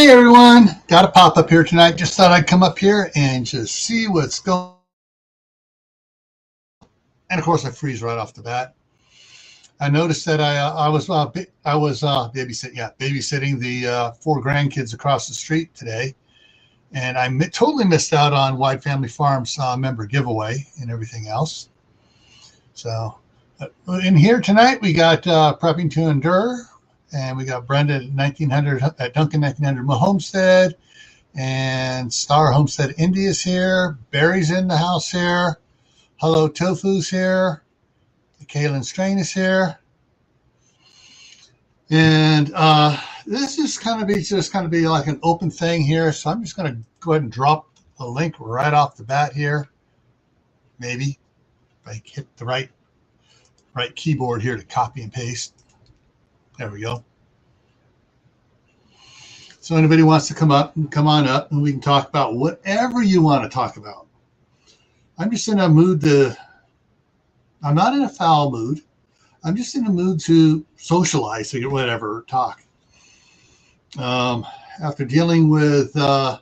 Hey everyone, got a pop up here tonight. Just thought I'd come up here and just see what's going on. And of course I freeze right off the bat. I noticed that I was babysitting the 4 grandkids across the street today, and I totally missed out on Wide Family Farms member giveaway and everything else. So in here tonight we got Prepping to Endure, and we got Brenda at 1900 at Duncan 1900 Homestead, and Star Homestead India's here. Barry's in the house here. Hello Tofu's here. Kaylin Strain is here. And this is kind of be like an open thing here. So I'm just going to go ahead and drop a link right off the bat here. Maybe if I hit the right keyboard here to copy and paste. There we go. So anybody wants to come on up, and we can talk about whatever you want to talk about. I'm just in a mood I'm not in a foul mood. I'm just in a mood to socialize or whatever, talk. After dealing with a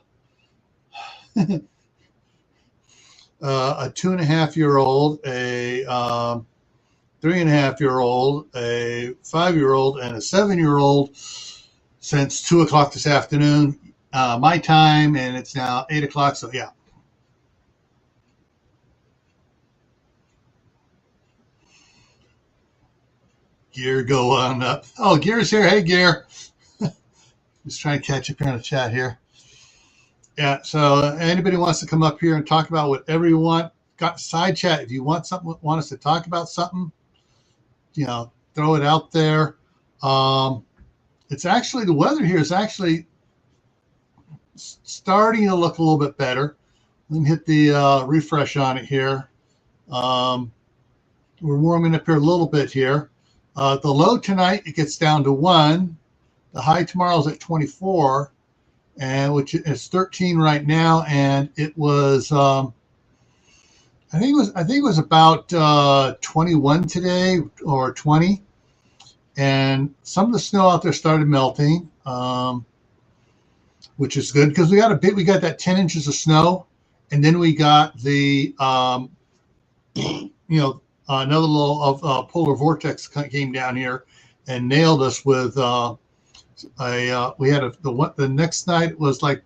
2.5-year-old, a 3.5-year-old, a 5-year-old, and a 7-year-old since 2 o'clock this afternoon, my time, and it's now 8 o'clock. So yeah. Gear, go on up. Oh, Gear's here. Hey, Gear. Just trying to catch up here in the chat here. Yeah, so anybody wants to come up here and talk about whatever you want, got side chat. If you want us to talk about something, throw it out there. It's actually, the weather here is actually starting to look a little bit better. Let me hit the refresh on it here. We're warming up here a little bit here. The low tonight, it gets down to 1. The high tomorrow is at 24, and which is 13 right now. And it was, I think it was about 21 today or 20. And some of the snow out there started melting, which is good because we got that 10 inches of snow, and then we got the another little of polar vortex came down here and nailed us with we had the next night was like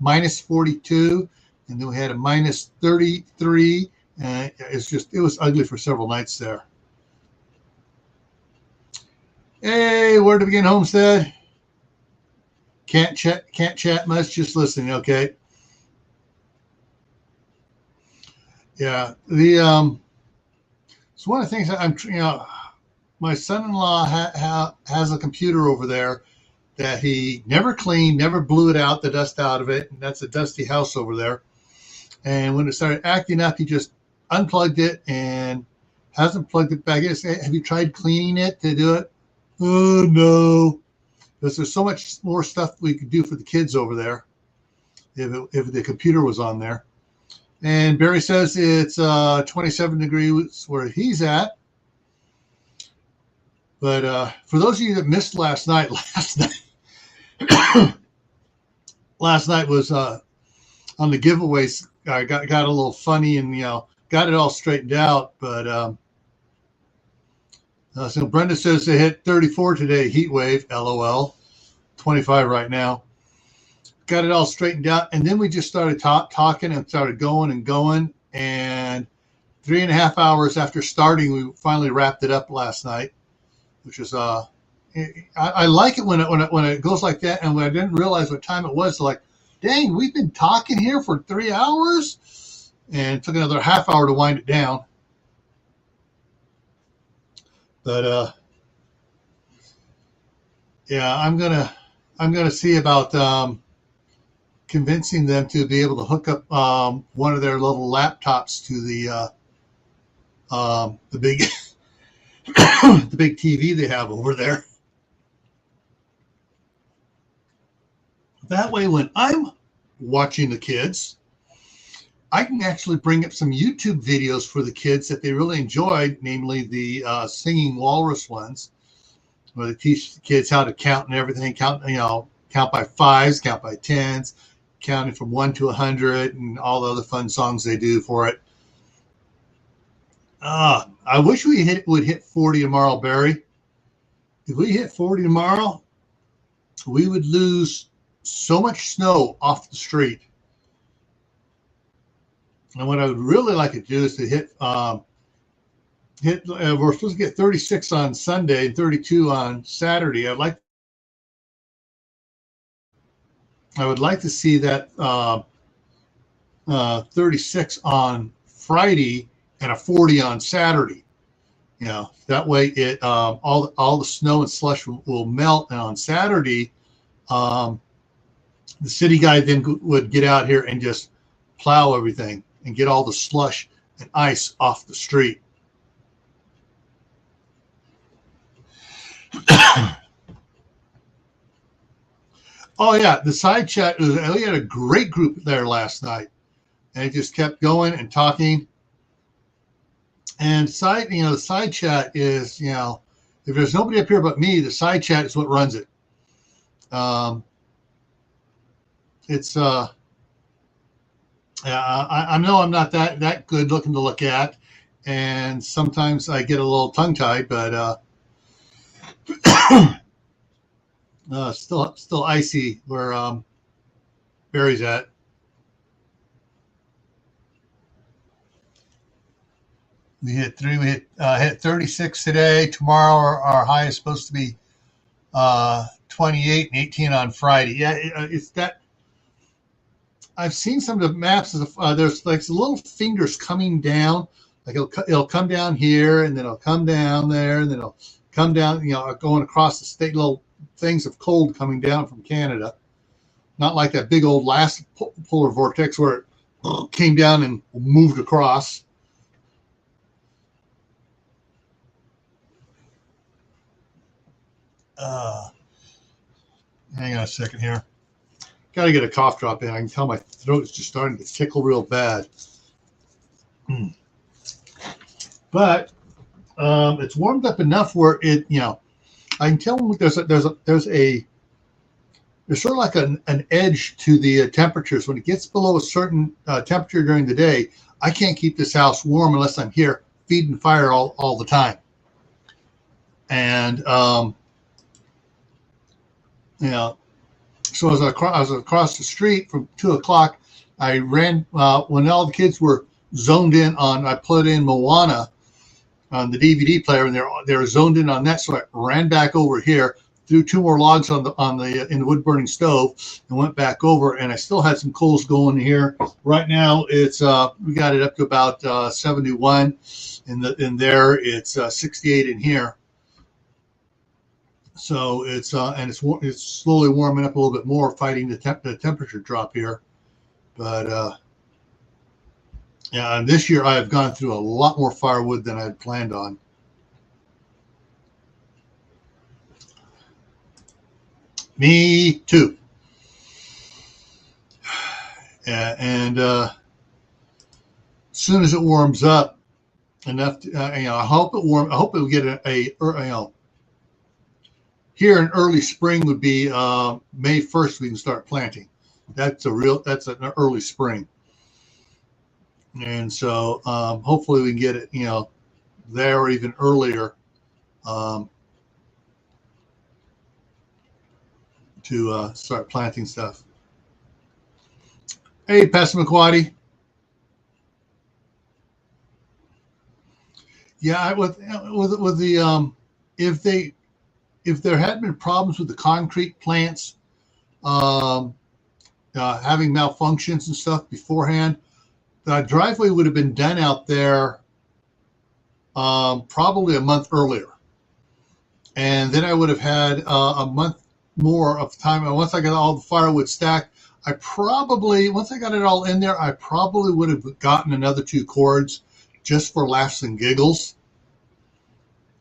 minus 42, and then we had a minus 33, and it was ugly for several nights there. Hey, where to begin, Homestead? Can't chat much, just listening. Okay. Yeah, so one of the things my son-in-law has a computer over there that he never cleaned, never blew it out, the dust out of it, and that's a dusty house over there. And when it started acting up, he just unplugged it and hasn't plugged it back in. Have you tried cleaning it to do it? Oh, no. Because there's so much more stuff we could do for the kids over there if the computer was on there. And Barry says it's 27 degrees where he's at. But for those of you that missed last night was on the giveaways. I got a little funny and got it all straightened out. But so Brenda says they hit 34 today, heat wave. LOL. 25 right now. Got it all straightened out, and then we just started talking and started going, and 3.5 hours after starting, we finally wrapped it up last night, which is I like it when it goes like that, and when I didn't realize what time it was, like, dang, we've been talking here for 3 hours, and it took another half hour to wind it down. But yeah, I'm gonna see about convincing them to be able to hook up one of their little laptops to the big the big TV they have over there. That way, when I'm watching the kids, I can actually bring up some YouTube videos for the kids that they really enjoyed, namely the singing walrus ones, where they teach the kids how to count and everything, count by fives, count by tens, counting from 1 to 100, and all the other fun songs they do for it. I wish we would hit 40 tomorrow, Barry. If we hit 40 tomorrow, we would lose so much snow off the street. And what I would really like to do is to hit we're supposed to get 36 on Sunday and 32 on Saturday. I would like to see that 36 on Friday and a 40 on Saturday. That way it all the snow and slush will melt, and on Saturday, the city guy then would get out here and just plow everything and get all the slush and ice off the street. Oh yeah, the side chat we had a great group there last night, and it just kept going and talking. And the side chat is, if there's nobody up here but me, the side chat is what runs it. I know I'm not that good looking to look at, and sometimes I get a little tongue tied, but still icy where Barry's at. We hit 36 today. Tomorrow our high is supposed to be 28 and 18 on Friday. Yeah, it's that. I've seen some of the maps. There's like little fingers coming down. Like it'll come down here, and then it'll come down there, and then it'll come down. Going across the state. Little things of cold coming down from Canada. Not like that big old last polar vortex where it came down and moved across. Hang on a second here. Got to get a cough drop in. I can tell my throat is just starting to tickle real bad. But it's warmed up enough where it, I can tell there's sort of like an edge to the temperatures. When it gets below a certain temperature during the day, I can't keep this house warm unless I'm here feeding fire all the time. And so as I was across the street from 2 o'clock, I ran when all the kids were zoned in on. I put in Moana on the DVD player, and they were zoned in on that. So I ran back over here, threw 2 more logs in the wood burning stove, and went back over. And I still had some coals going here. Right now, it's we got it up to about 71. In there, it's 68 in here. So it's slowly warming up a little bit more, fighting the temperature drop here. But and this year I have gone through a lot more firewood than I had planned on. Me too. And as soon as it warms up enough, I hope it will get here in early spring would be May 1st. We can start planting. That's an early spring. And so hopefully we can get it, there or even earlier to start planting stuff. Hey, Passamaquoddy. Yeah, with the if there had been problems with the concrete plants having malfunctions and stuff beforehand, the driveway would have been done out there probably a month earlier. And then I would have had a month more of time. And once I got all the firewood stacked, once I got it all in there, I probably would have gotten another 2 cords just for laughs and giggles.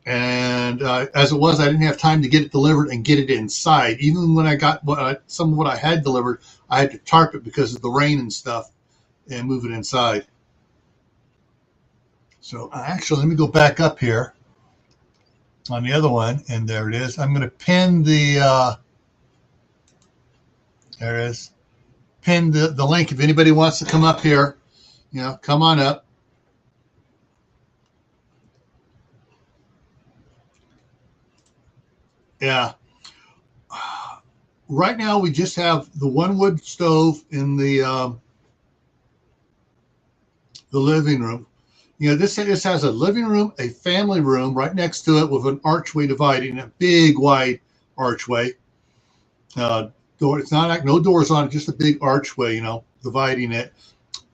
And as it was, I didn't have time to get it delivered and get it inside. Even when I got some of what I had delivered, I had to tarp it because of the rain and stuff and move it inside. So actually, let me go back up here on the other one, and there it is. I'm going to pin the There it is. Pin the link if anybody wants to come up here. Come on up. Yeah. Right now we just have the one wood stove in the living room. This has a living room, a family room right next to it with an archway dividing, a big wide archway. Door. It's not like no doors on it, just a big archway, dividing it.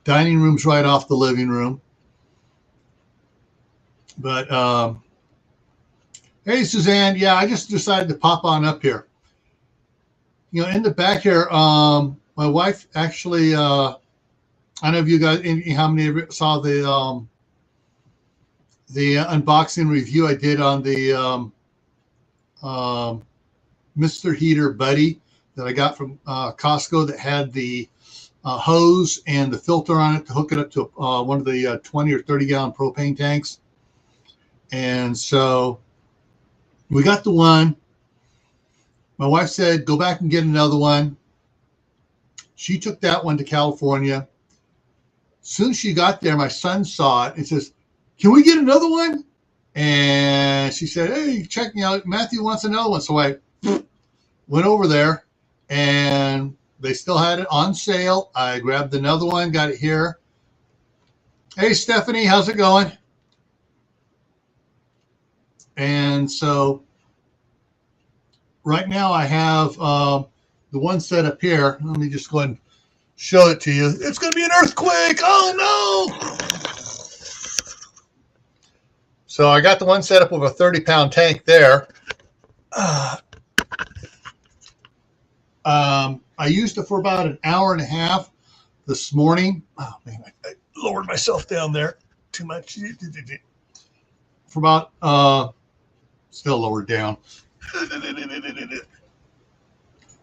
Dining room's right off the living room. But hey, Suzanne, yeah, I just decided to pop on up here. In the back here, my wife actually, I don't know if you guys, how many of you saw the unboxing review I did on the Mr. Heater Buddy that I got from Costco that had the hose and the filter on it to hook it up to one of the 20 or 30 gallon propane tanks. And so we got the one. My wife said, go back and get another one. She took that one to California. As soon as she got there, my son saw it and says, can we get another one? And she said, hey, check me out. Matthew wants another one. So I went over there and they still had it on sale. I grabbed another one, got it here. Hey, Stephanie, how's it going? And so right now I have the one set up here. Let me just go ahead and show it to you. It's going to be an earthquake. Oh, no. So I got the one set up with a 30-pound tank there. I used it for about an hour and a half this morning. Oh, man, I lowered myself down there too much. For about, still lowered down.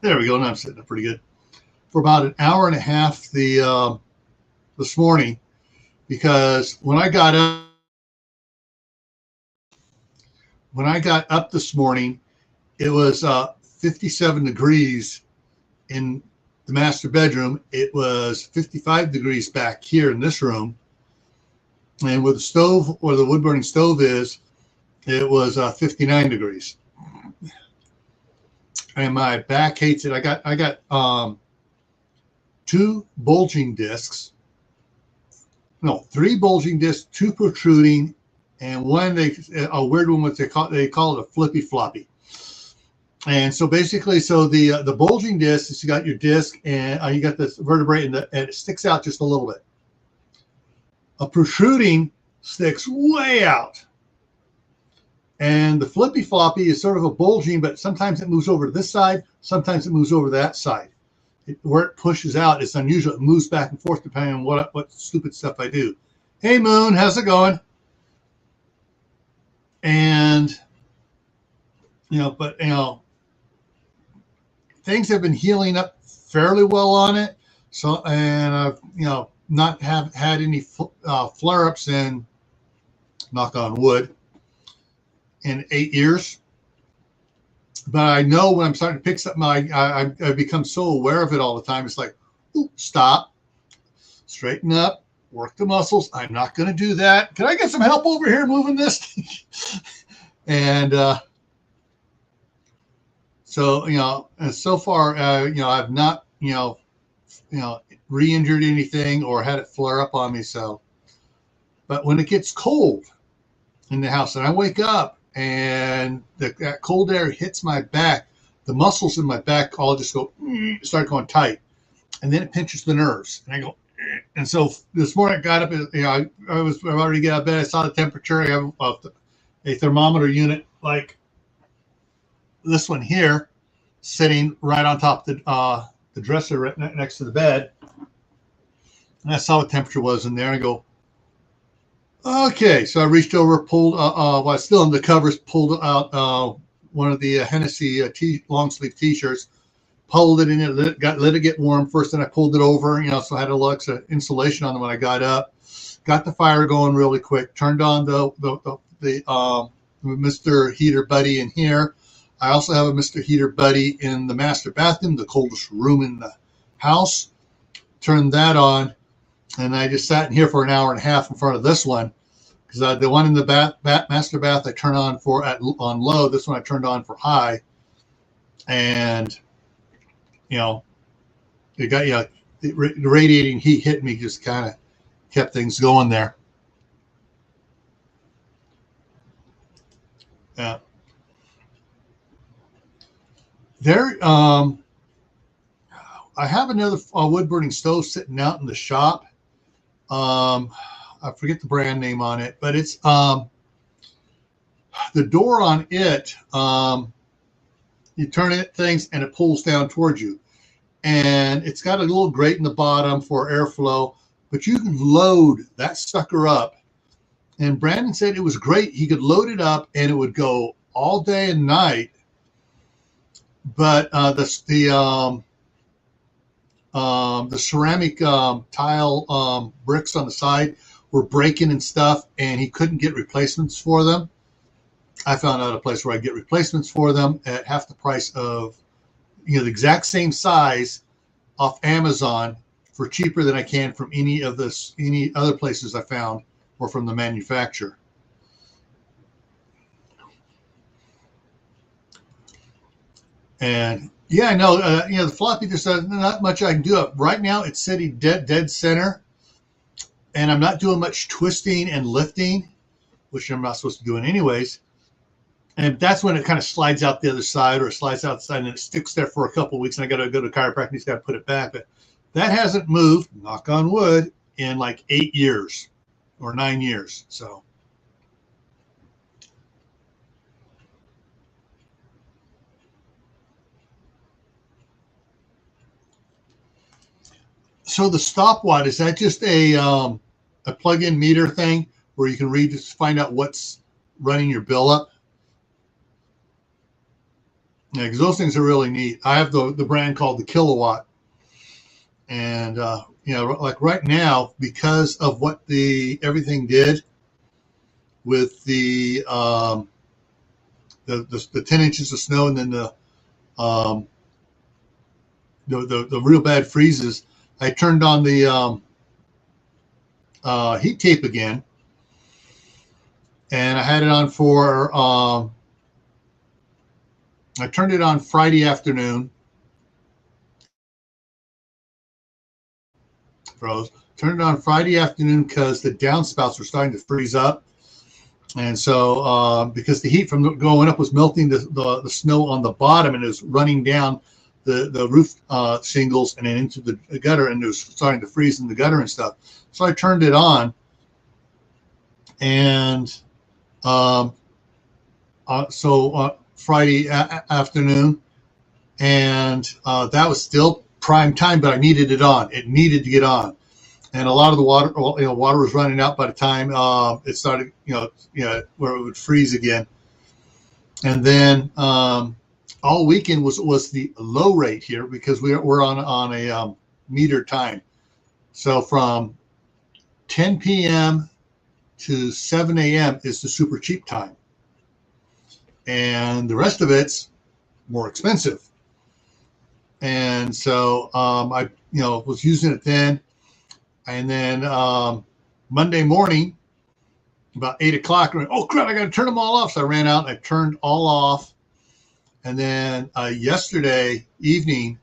There we go. Now I'm sitting up pretty good. For about an hour and a half this morning, because when I got up this morning, it was 57 degrees in the master bedroom. It was 55 degrees back here in this room. And where the stove or the wood burning stove is, it was 59 degrees. And my back hates it. I got 2 bulging discs. No, 3 bulging discs, 2 protruding, and one a weird one, what they call it a flippy floppy. And so basically, the bulging disc is you got your disc and you got this vertebrae and it sticks out just a little bit. A protruding sticks way out. And the flippy floppy is sort of a bulging, but sometimes it moves over to this side, sometimes it moves over to that side. Where it pushes out, it's unusual. It moves back and forth depending on what stupid stuff I do. Hey, Moon, how's it going? And, things have been healing up fairly well on it. So, and I've, not have had any flare-ups in, knock on wood, in 8 years. But I know when I'm starting to pick something, I become so aware of it all the time. It's like, ooh, stop, straighten up, work the muscles. I'm not going to do that. Can I get some help over here moving this? And so, and so far, I've not, re-injured anything or had it flare up on me. So, but when it gets cold in the house and I wake up and that cold air hits my back, the muscles in my back all just start going tight, and then it pinches the nerves, and I go. And so this morning I got up, I was already get out of bed. I saw the temperature. I have a thermometer unit like this one here, sitting right on top of the dresser right next to the bed. And I saw what temperature was in there. And I go, okay. So I reached over, pulled, while still in the covers, pulled out one of the Hennessy long sleeve T-shirts, pulled it in it, let it get warm first. Then I pulled it over, so I had a little extra insulation on them when I got up. Got the fire going really quick. Turned on the Mr. Heater Buddy in here. I also have a Mr. Heater Buddy in the master bathroom, the coldest room in the house. Turned that on, and I just sat in here for an hour and a half in front of this one, because the one in the master bath I turn on on low. This one I turned on for high, and it got the radiating heat hit me, just kind of kept things going there. Yeah. There, I have another wood burning stove sitting out in the shop. I forget the brand name on it, but it's the door on it. You turn it things and it pulls down towards you, and it's got a little grate in the bottom for airflow. But you can load that sucker up. And Brandon said it was great. He could load it up and it would go all day and night. But the ceramic tile bricks on the side were breaking and stuff, and he couldn't get replacements for them. I found out a place where I get replacements for them at half the price of, the exact same size off Amazon for cheaper than I can from any other places I found, or from the manufacturer. And yeah, I know, the floppy, there's not much I can do. Right now, it's sitting dead center, and I'm not doing much twisting and lifting, which I'm not supposed to be doing anyways. And that's when it kind of slides out the other side, or it slides outside, and it sticks there for a couple of weeks, and I got to go to chiropractor, he's got to put it back. But that hasn't moved, knock on wood, in like 8 years or 9 years. So the stopwatch, is that just a plug-in meter thing where you can read, just find out what's running your bill up? Yeah, because those things are really neat. I have the brand called the Kilowatt, and like right now, because of what everything did with the 10 inches of snow, and then the real bad freezes, I turned on the heat tape again, and I had it on for I turned it on Friday afternoon. Turned it on Friday afternoon because the downspouts were starting to freeze up. And so because the heat from going up was melting the snow on the bottom, and it was running down the roof shingles and then into the gutter, and it was starting to freeze in the gutter and stuff. So I turned it on, and Friday afternoon, and that was still prime time, but I needed it on. It needed to get on, and a lot of the water was running out by the time it started, where it would freeze again. And then all weekend was the low rate here, because we're on a meter time. So from 10 p.m. to 7 a.m. is the super cheap time, and the rest of it's more expensive. And so I was using it then, and then Monday morning about 8 o'clock, oh crap, I got to turn them all off. So I ran out and I turned all off. And then yesterday evening,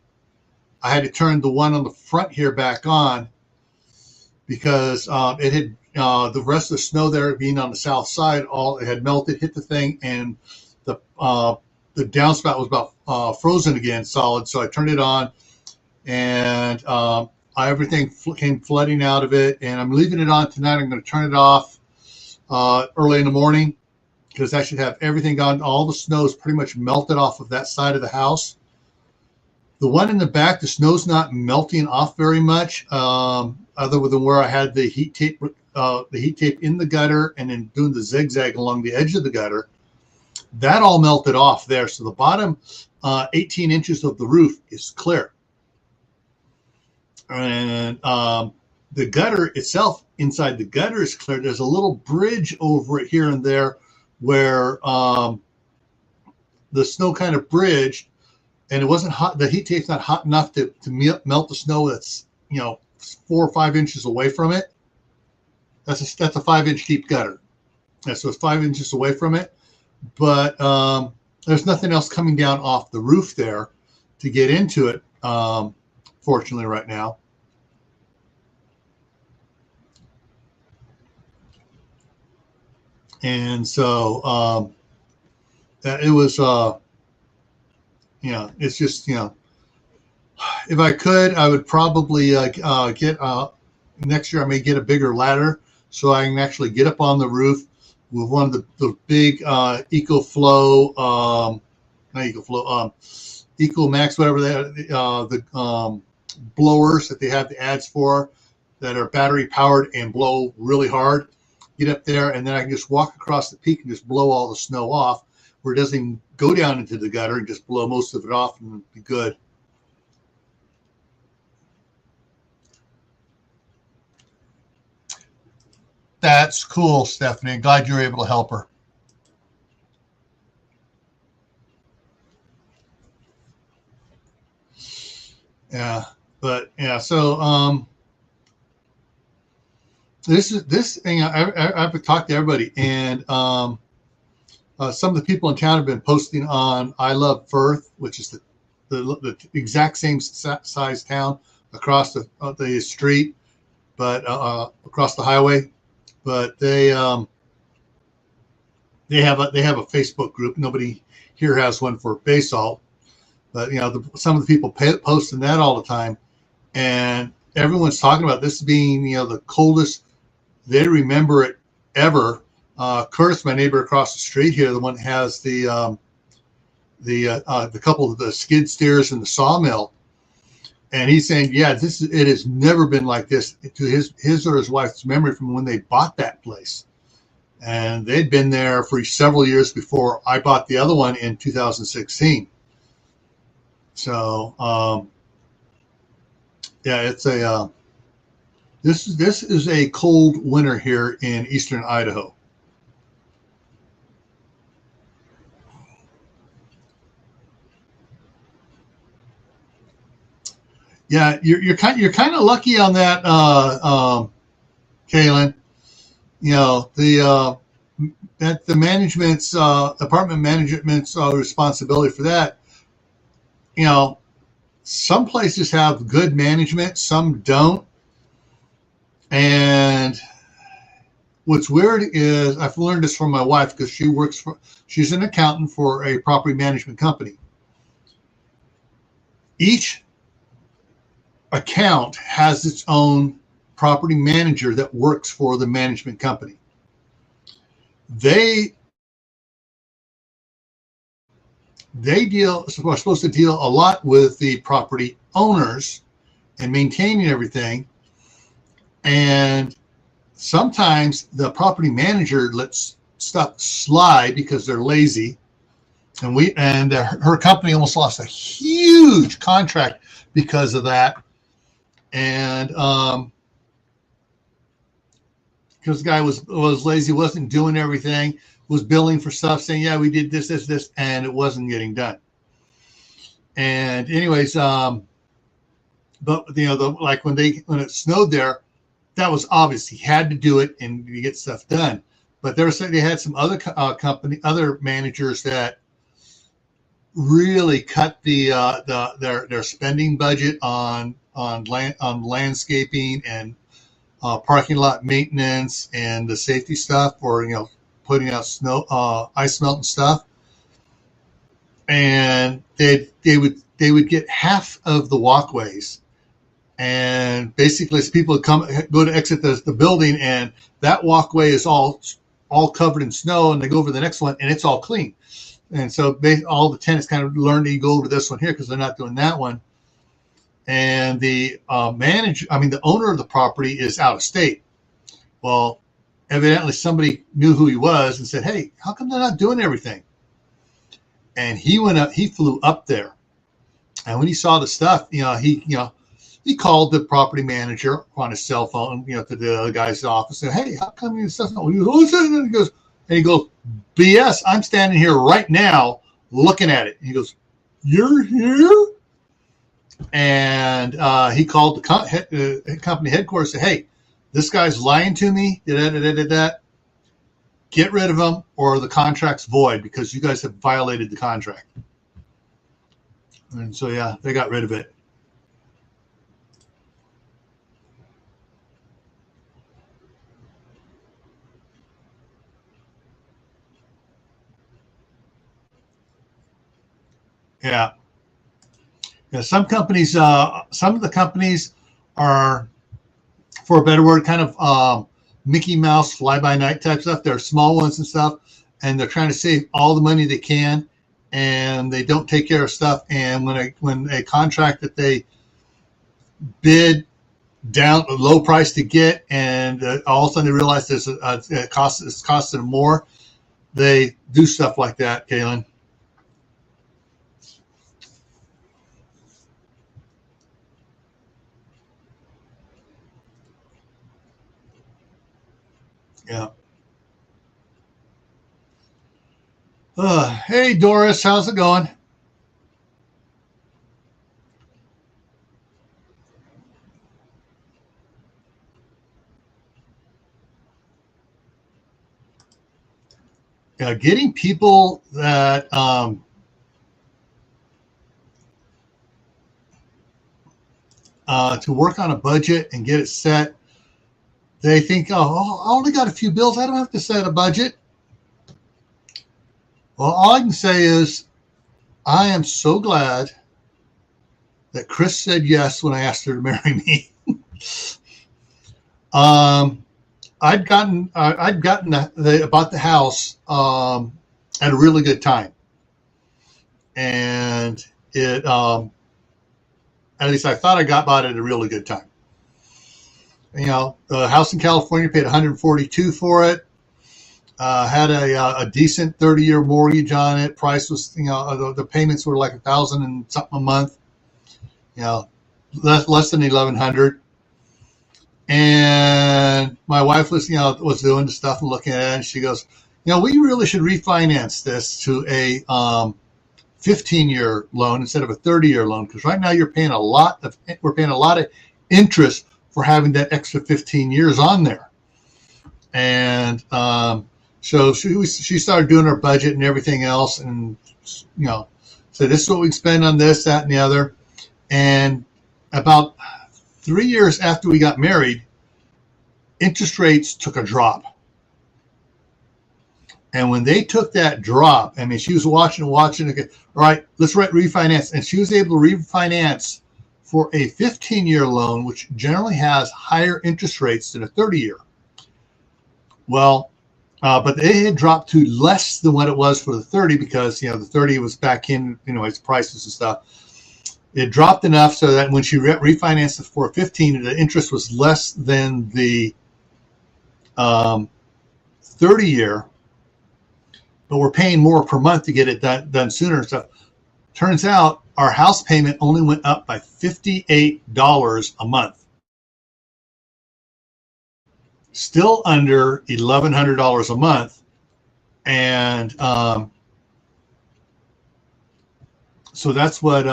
I had to turn the one on the front here back on, because it had the rest of the snow there being on the south side, it had melted, hit the thing, and the downspout was about frozen again, solid. So I turned it on, and everything came flooding out of it. And I'm leaving it on tonight. I'm going to turn it off early in the morning, because that should have everything gone. All the snow is pretty much melted off of that side of the house. The one in the back, the snow's not melting off very much, other than where I had the heat tape in the gutter, and then doing the zigzag along the edge of the gutter. That all melted off there. So the bottom 18 inches of the roof is clear. And the gutter itself, inside the gutter, is clear. There's a little bridge over it here and there where the snow kind of bridged, and it wasn't hot. The heat tape's not hot enough to melt the snow that's 4 or 5 inches away from it. That's a 5-inch deep gutter. And so it's 5 inches away from it, but there's nothing else coming down off the roof there to get into it. Fortunately, right now. And so it was, it's just, if I could, I would probably get next year. I may get a bigger ladder so I can actually get up on the roof with one of the big EcoFlow, not EcoFlow, EcoMax, whatever the blowers that they have the ads for that are battery powered and blow really hard. Get up there, and then I can just walk across the peak and just blow all the snow off, where it doesn't even go down into the gutter, and just blow most of it off and be good. That's cool, Stephanie. I'm glad you were able to help her. Yeah, but yeah, so this thing I've talked to everybody, and some of the people in town have been posting on I Love Firth, which is the exact same size town across the street, but across the highway. But they have a Facebook group. Nobody here has one for basalt, but some of the people posting that all the time, and everyone's talking about this being the coldest they remember it ever. Curtis, my neighbor across the street here, the one that has the couple of the skid steers and the sawmill, and he's saying, yeah, it has never been like this to his or his wife's memory from when they bought that place, and they'd been there for several years before I bought the other one in 2016. So yeah, it's a this is a cold winter here in eastern Idaho. Yeah, you're kind of lucky on that, Kaylin. The management's apartment management's responsibility for that. Some places have good management, some don't. And what's weird is I've learned this from my wife because she's an accountant for a property management company. Each account has its own property manager that works for the management company. They are supposed to deal a lot with the property owners and maintaining everything. And sometimes the property manager lets stuff slide because they're lazy. And her company almost lost a huge contract because of that. And because the guy was lazy, wasn't doing everything, was billing for stuff, saying, yeah, we did this, and it wasn't getting done. And anyways, but like when it snowed there, that was obvious. He had to do it and you get stuff done. But they had some other other managers that really cut their spending budget on landscaping and parking lot maintenance and the safety stuff, or putting out snow, ice melt and stuff. And they would get half of the walkways. And basically, as people go to exit the building, and that walkway is all covered in snow, and they go over to the next one, and it's all clean. And so all the tenants kind of learn to go over this one here because they're not doing that one. And the the owner of the property is out of state. Well, evidently somebody knew who he was and said, "Hey, how come they're not doing everything?" And he flew up there, and when he saw the stuff, he called the property manager on his cell phone, to the other guy's office, and said, "Hey, how come this stuff's not?" He goes, BS, I'm standing here right now looking at it. He goes, "You're here?" And he called the company headquarters and said, "Hey, this guy's lying to me. Get rid of him or the contract's void because you guys have violated the contract." And so, yeah, they got rid of it. Yeah. Yeah, some of the companies are, for a better word, kind of Mickey Mouse fly-by-night type stuff. They're small ones and stuff, and they're trying to save all the money they can, and they don't take care of stuff. And when a contract that they bid down a low price to get, and all of a sudden they realize it's costing them more, they do stuff like that, Kaylin. Yeah. Hey, Doris, how's it going? Yeah, getting people that to work on a budget and get it set. They think, oh, I only got a few bills. I don't have to set a budget. Well, all I can say is I am so glad that Chris said yes when I asked her to marry me. I'd gotten about the house at a really good time, and it at least I thought I got bought at a really good time. The house in California paid $142 for it. Had a decent 30-year mortgage on it. Price was, the payments were like $1,000 and something a month. Less than $1,100. And my wife was doing the stuff and looking at it, and she goes, we really should refinance this to a 15-year loan instead of a 30-year loan, because right now we're paying a lot of interest for having that extra 15 years on there. And so she started doing her budget and everything else, and so this is what we spend on this, that, and the other. And about 3 years after we got married, interest rates took a drop. And when they took that drop, I mean, she was watching. Okay, all right, let's refinance. And she was able to refinance for a 15-year loan, which generally has higher interest rates than a 30-year. Well, but they had dropped to less than what it was for the 30 because, the 30 was back in, its prices and stuff. It dropped enough so that when she refinanced it for 15, the interest was less than the 30-year, but we're paying more per month to get it done sooner. So turns out our house payment only went up by $58 a month. Still under $1,100 a month. And so that's what,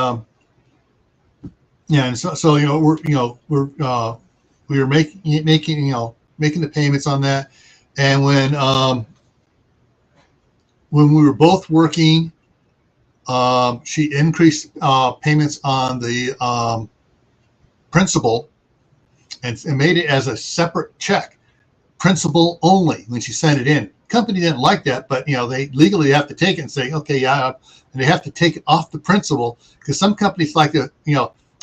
and so we were making the payments on that. And when we were both working, she increased payments on the principal and made it as a separate check, principal only, when she sent it in. Company didn't like that, but they legally have to take it and say, okay, yeah, and they have to take it off the principal, because some companies like to,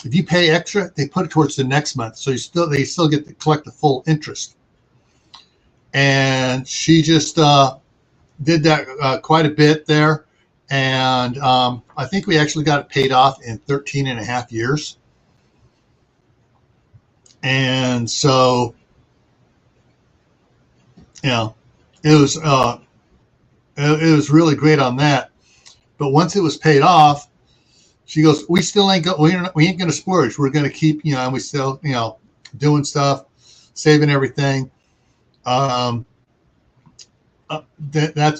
if you pay extra, they put it towards the next month, so they still get to collect the full interest. And she just did that quite a bit there, and I think we actually got it paid off in 13 and a half years. And so, it was really great on that. But once it was paid off, she goes, we ain't going to splurge. We're going to keep, and we still, doing stuff, saving everything. That's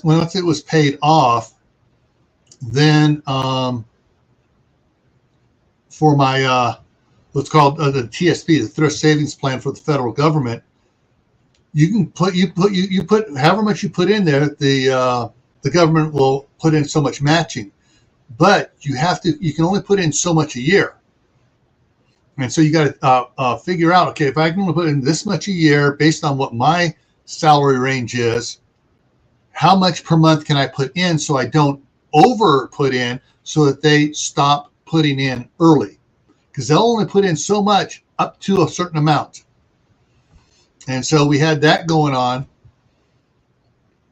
once it was paid off, Then for my what's called the TSP, the Thrift Savings Plan for the federal government, you can put however much you put in there, the government will put in so much matching, but you can only put in so much a year. And so you got to figure out, okay, if I can only put in this much a year based on what my salary range is, how much per month can I put in so I don't over put in, so that they stop putting in early, because they'll only put in so much up to a certain amount. And so we had that going on.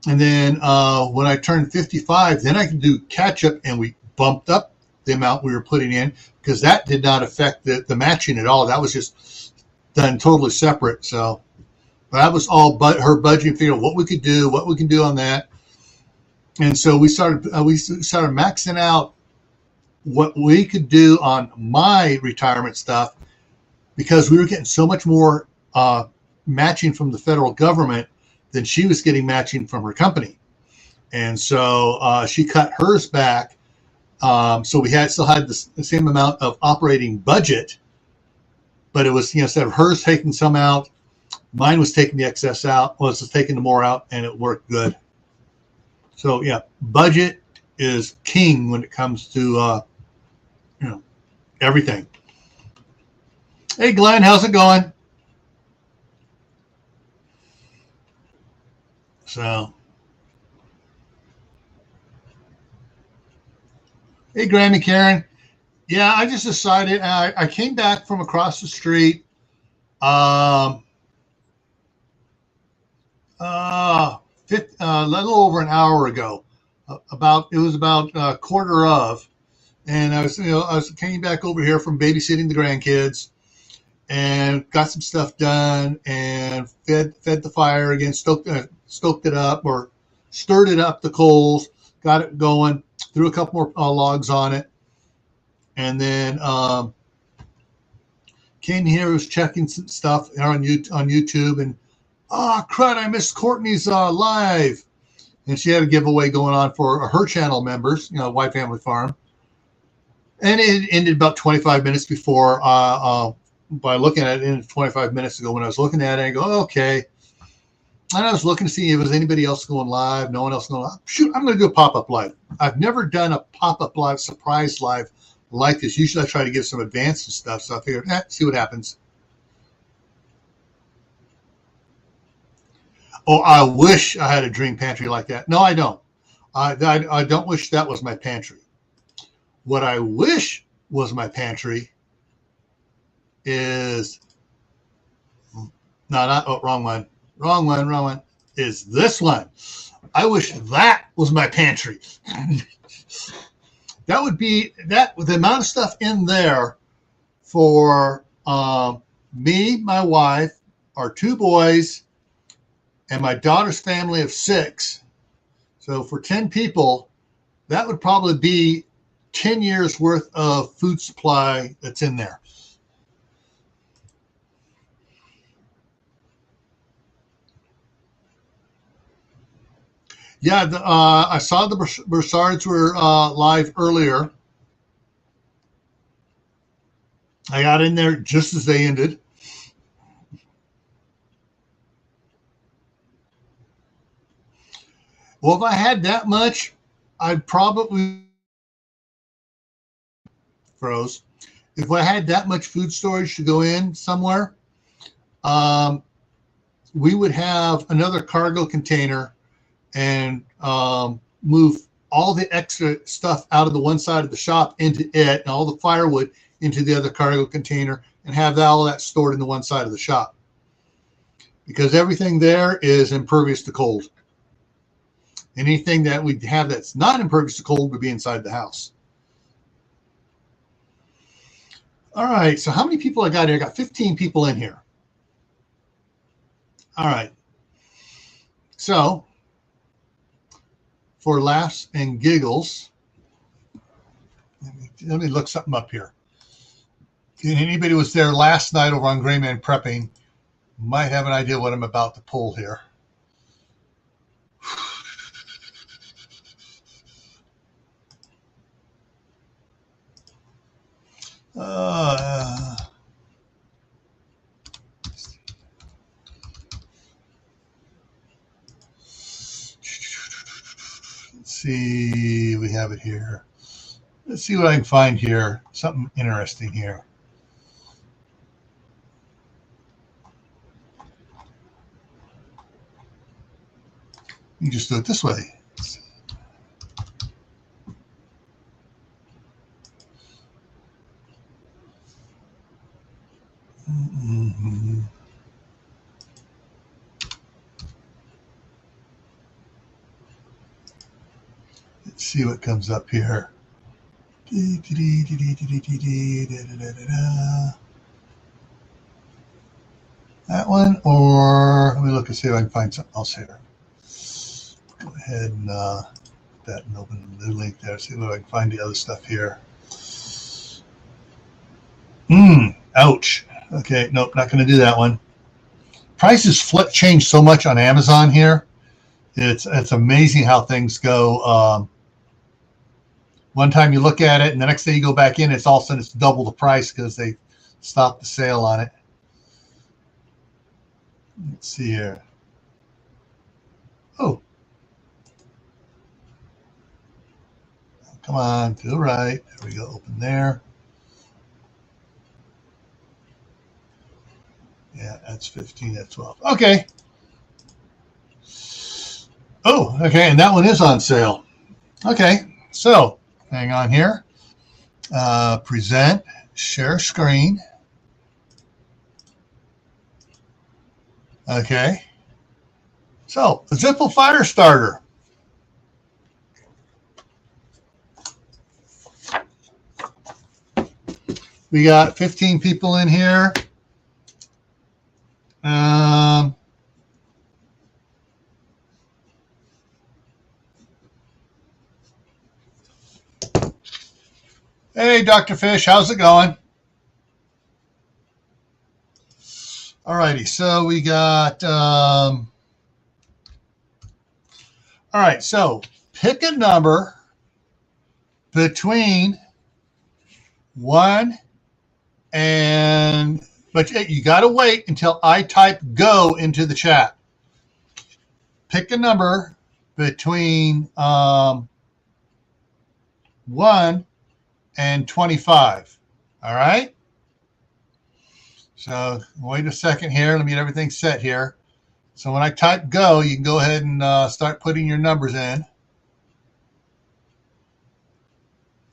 And then when I turned 55, then I could do catch up, and we bumped up the amount we were putting in, because that did not affect the matching at all. That was just done totally separate. So that was all but her budgeting figure, what we could do, what we can do on that. And so we started maxing out what we could do on my retirement stuff, because we were getting so much more matching from the federal government than she was getting matching from her company. And so she cut hers back. So we still had the same amount of operating budget, but it was, instead of hers taking some out, mine was taking the excess out, was taking the more out, and it worked good. So yeah, budget is king when it comes to everything. Hey Glenn, how's it going? So, hey Grammy Karen. Yeah, I just decided, I came back from across the street a little over an hour ago. It was about a quarter of, and I was came back over here from babysitting the grandkids, and got some stuff done, and fed the fire again, stoked it up, or stirred it up, the coals, got it going, threw a couple more logs on it, and then came here, was checking some stuff on YouTube, and crud, I missed Courtney's live. And she had a giveaway going on for her channel members, White Family Farm. And it ended about 25 minutes before, by looking at it, in 25 minutes ago when I was looking at it, I go, okay. And I was looking to see if there was anybody else going live, no one else going live. Shoot, I'm going to do a pop-up live. I've never done a pop-up live, surprise live like this. Usually I try to give some advance and stuff, so I figured, see what happens. Oh, I wish I had a dream pantry like that. No, I don't. I don't wish that was my pantry. What I wish was my pantry is, wrong one, is this one. I wish that was my pantry. That would be, with the amount of stuff in there for me, my wife, our two boys, and my daughter's family of 6. So for 10 people, that would probably be 10 years worth of food supply that's in there. Yeah, I saw the Broussards were live earlier. I got in there just as they ended. Well, if I had that much, I'd probably froze. If I had that much food storage to go in somewhere, we would have another cargo container and move all the extra stuff out of the one side of the shop into it, and all the firewood into the other cargo container, and have all that stored in the one side of the shop. Because everything there is impervious to cold. Anything that we have that's not impervious to cold would be inside the house. All right, so how many people I got here? I got 15 people in here. All right. So, for laughs and giggles, let me look something up here. If anybody was there last night over on Gray Man Prepping, might have an idea what I'm about to pull here. Let's see, we have it here. Let's see what I can find here. Something interesting here. You just do it this way. Mm-hmm. Let's see what comes up here. That one, or let me look and see if I can find something else here. Go ahead and put that and open the new link there. See if I can find the other stuff here. Ouch. Okay, nope, not going to do that one. Prices change so much on Amazon here. It's amazing how things go. One time you look at it, and the next day you go back in, it's all of a sudden it's double the price because they stopped the sale on it. Let's see here. Oh. Come on, to the right. There we go, open there. Yeah, that's 15, that's 12. Okay. Oh, okay, and that one is on sale. Okay, so hang on here. Present, share screen. Okay. So, the Zippo fire starter. We got 15 people in here. Hey, Dr. Fish, how's it going? All righty, so we got, all right, so pick a number between 1 and, but you got to wait until I type go into the chat. Pick a number between 1 and 25. All right. So wait a second here. Let me get everything set here. So when I type go, you can go ahead and start putting your numbers in.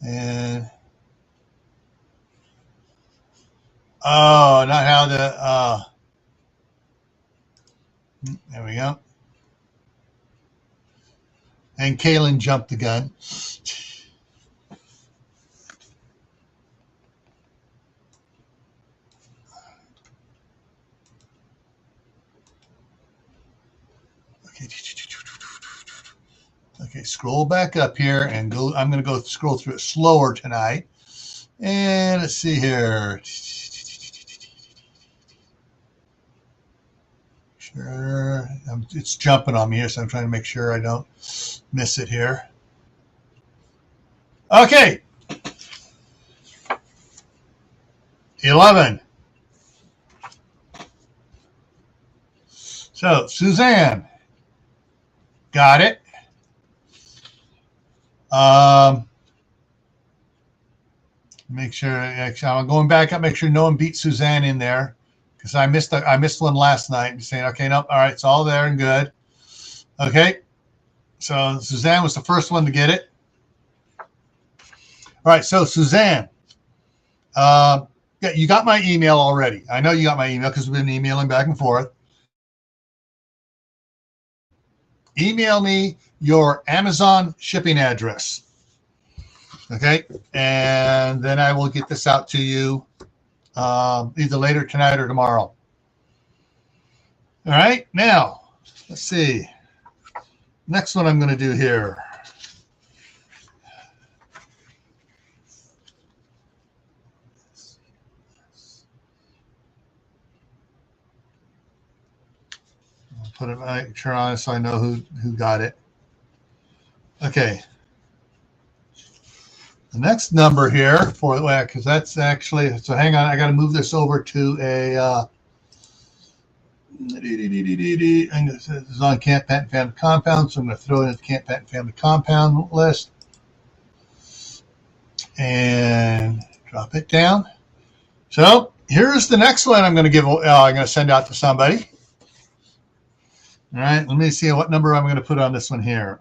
And oh, not how the there we go. And Kaylin jumped the gun. Okay, scroll back up here and go. I'm going to go scroll through it slower tonight. And let's see here. Sure, it's jumping on me here, so I'm trying to make sure I don't miss it here. Okay. 11. So, Suzanne. Got it. Make sure, actually, I'm going back up, make sure no one beat Suzanne in there, because I missed one last night. And saying, okay, nope, all right, it's all there and good. Okay, so Suzanne was the first one to get it. All right, so Suzanne, yeah, you got my email already. I know you got my email because we've been emailing back and forth. Email me your Amazon shipping address. Okay, and then I will get this out to you either later tonight or tomorrow. All right, now, let's see. Next one I'm going to do here. I'll put it, make sure on it so I know who got it. Okay. The next number here for the because that's actually, so hang on, I got to move this over to a this is on Camppatton Family Compound, so I'm going to throw it in the Camppatton Family Compound list and drop it down. So here's the next one I'm going to give. I'm going to send out to somebody. All right, let me see what number I'm going to put on this one here.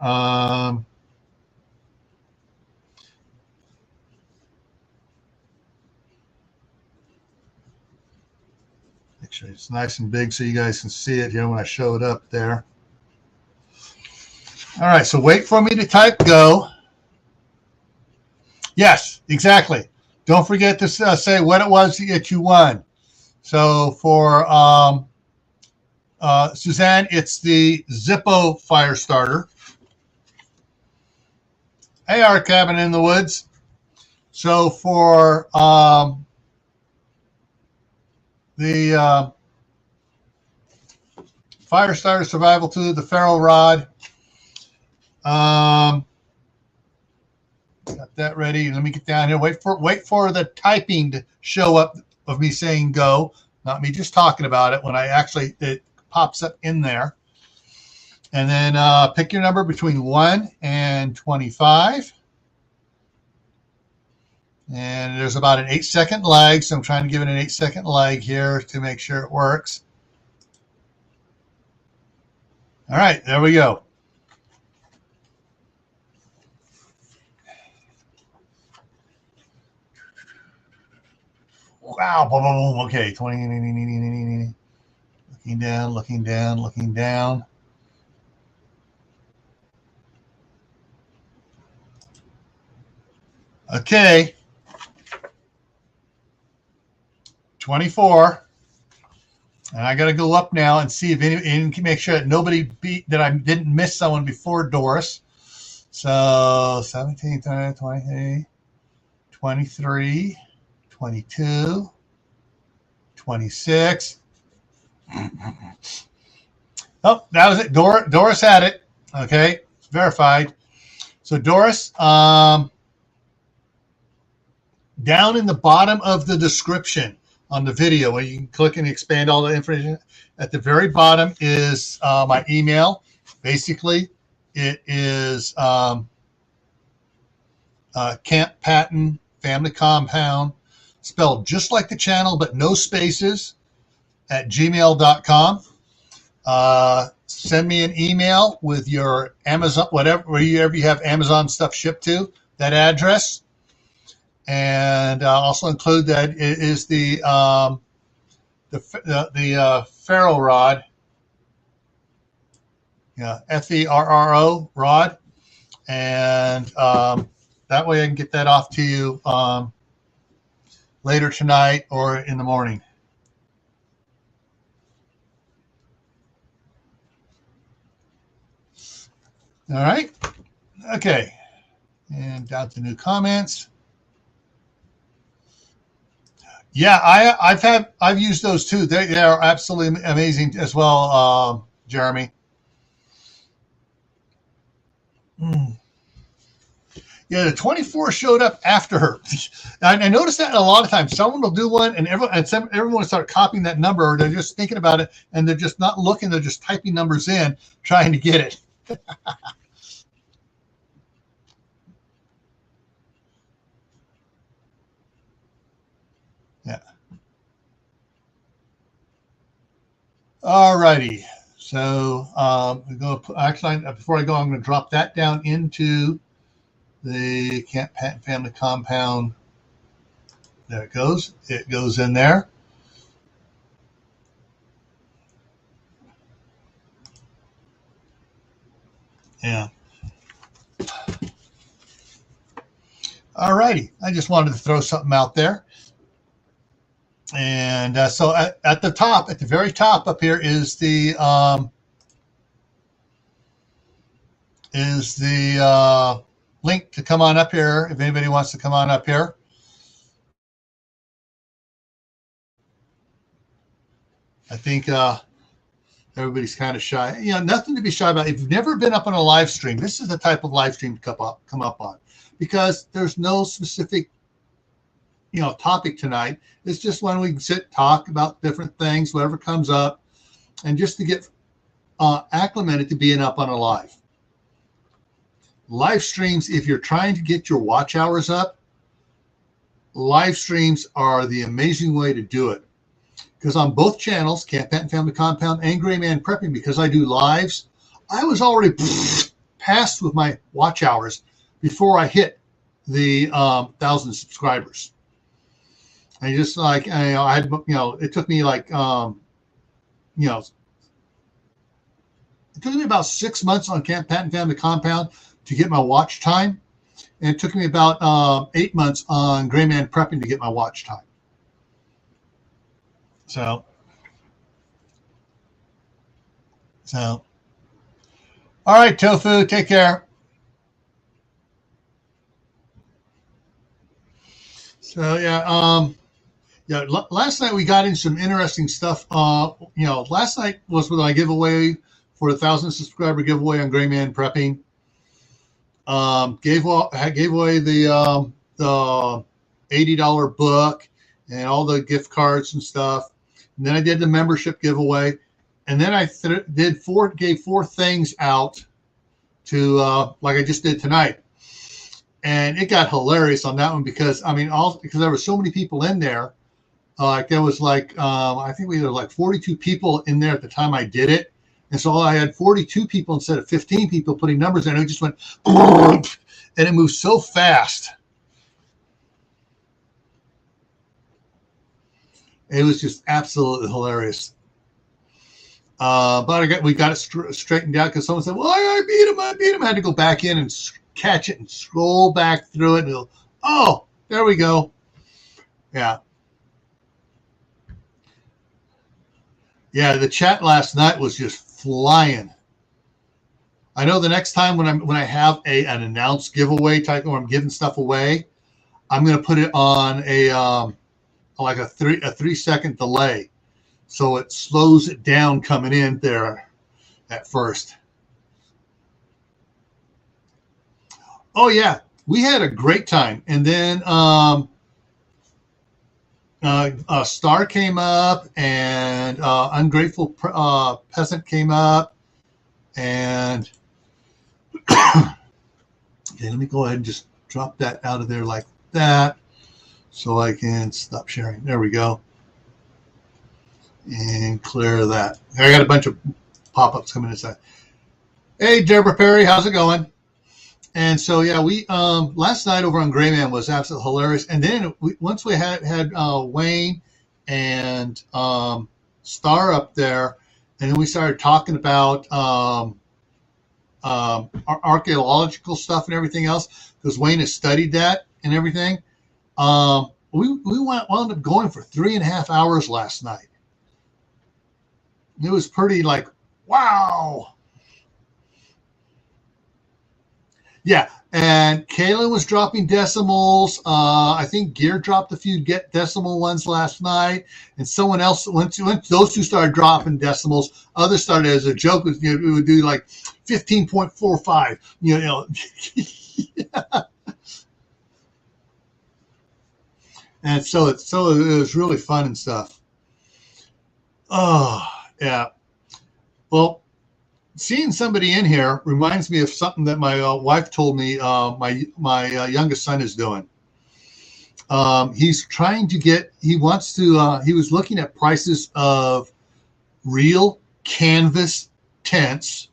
Make sure it's nice and big so you guys can see it here when I show it up there. All right, so wait for me to type go. Yes, exactly. Don't forget to say what it was that you won. So for Suzanne, it's the Zippo fire starter. Hey, our cabin in the woods. So for the fire starter survival tool, the ferro rod. Got that ready. Let me get down here. Wait for the typing to show up of me saying go, not me just talking about it. When I actually, it pops up in there. And then pick your number between 1 and 25. And there's about an 8-second lag, so I'm trying to give it an 8-second lag here to make sure it works. All right, there we go. Wow, boom, boom, boom. Okay, 20, looking down, looking down, looking down. Okay. 24, and I got to go up now and see if any, and make sure that nobody beat, that I didn't miss someone before Doris. So 17, 20, 23, 22, 26. Oh, that was it. Doris had it. Okay, it's verified. So Doris, down in the bottom of the description on the video, where you can click and expand all the information, at the very bottom is my email. Basically, it is Camppatton Family Compound, spelled just like the channel, but no spaces, at gmail.com. Send me an email with your Amazon, wherever you have Amazon stuff shipped to, that address. And also include that it is the ferro rod, FERRO rod, and that way I can get that off to you later tonight or in the morning. All right, okay, and down to new comments. Yeah, I've used those too. They are absolutely amazing as well, Jeremy. Yeah, the 24 showed up after her. I noticed that a lot of times. Someone will do one, and everyone will start copying that number, or they're just thinking about it, and they're just not looking. They're just typing numbers in, trying to get it. Yeah. All righty. So we're going to actually, before I go, I'm going to drop that down into the Camppatton Family Compound. There it goes. It goes in there. Yeah. All righty. I just wanted to throw something out there. And so at the top, at the very top up here is the link to come on up here if anybody wants to come on up here. I think everybody's kind of shy. You know, nothing to be shy about. If you've never been up on a live stream, this is the type of live stream to come up on. because there's no specific, topic tonight. It's just when we can sit, talk about different things, whatever comes up, and just to get acclimated to being up on a live. Live streams, if you're trying to get your watch hours up, live streams are the amazing way to do it. Because on both channels, Camppatton Family Compound and Gray Man Prepping, because I do lives, I was already past with my watch hours before I hit the 1,000 subscribers. I just like, I had, it took me like, it took me about 6 months on Camppatton Family Compound to get my watch time. And it took me about 8 months on Gray Man Prepping to get my watch time. So, all right, Tofu, take care. So, last night we got in some interesting stuff. Last night was with my giveaway for the 1,000 subscriber giveaway on Gray Man Prepping. Gave away the $80 book and all the gift cards and stuff. And then I did the membership giveaway, and then I gave four things out to like I just did tonight. And it got hilarious on that one because because there were so many people in there. There was I think we had like 42 people in there at the time I did it. And so I had 42 people instead of 15 people putting numbers in. It just went, and it moved so fast. It was just absolutely hilarious. But we got it straightened out because someone said, well, I beat him. I had to go back in and catch it and scroll back through it. And there we go. Yeah. Yeah, the chat last night was just flying. I know the next time when I have an announced giveaway type where I'm giving stuff away, I'm going to put it on a 3-second delay, so it slows it down coming in there at first. Oh yeah, we had a great time, and then Star came up, and Ungrateful Peasant came up, and okay, let me go ahead and just drop that out of there like that so I can stop sharing. There we go. And clear that. I got a bunch of pop-ups coming inside. Hey, Deborah Perry, how's it going? And so, yeah, we last night over on Gray Man was absolutely hilarious. And then once we had Wayne and Star up there, and then we started talking about archaeological stuff and everything else, because Wayne has studied that and everything. We wound up going for 3.5 hours last night. It was pretty wow. Yeah, and Kaylin was dropping decimals. I think Gear dropped a few decimal ones last night, and someone else went those two started dropping decimals. Others started as a joke. We would do 15.45. Yeah. And so it was really fun and stuff. Oh yeah. Well, seeing somebody in here reminds me of something that my wife told me my youngest son is doing. He's trying to he was looking at prices of real canvas tents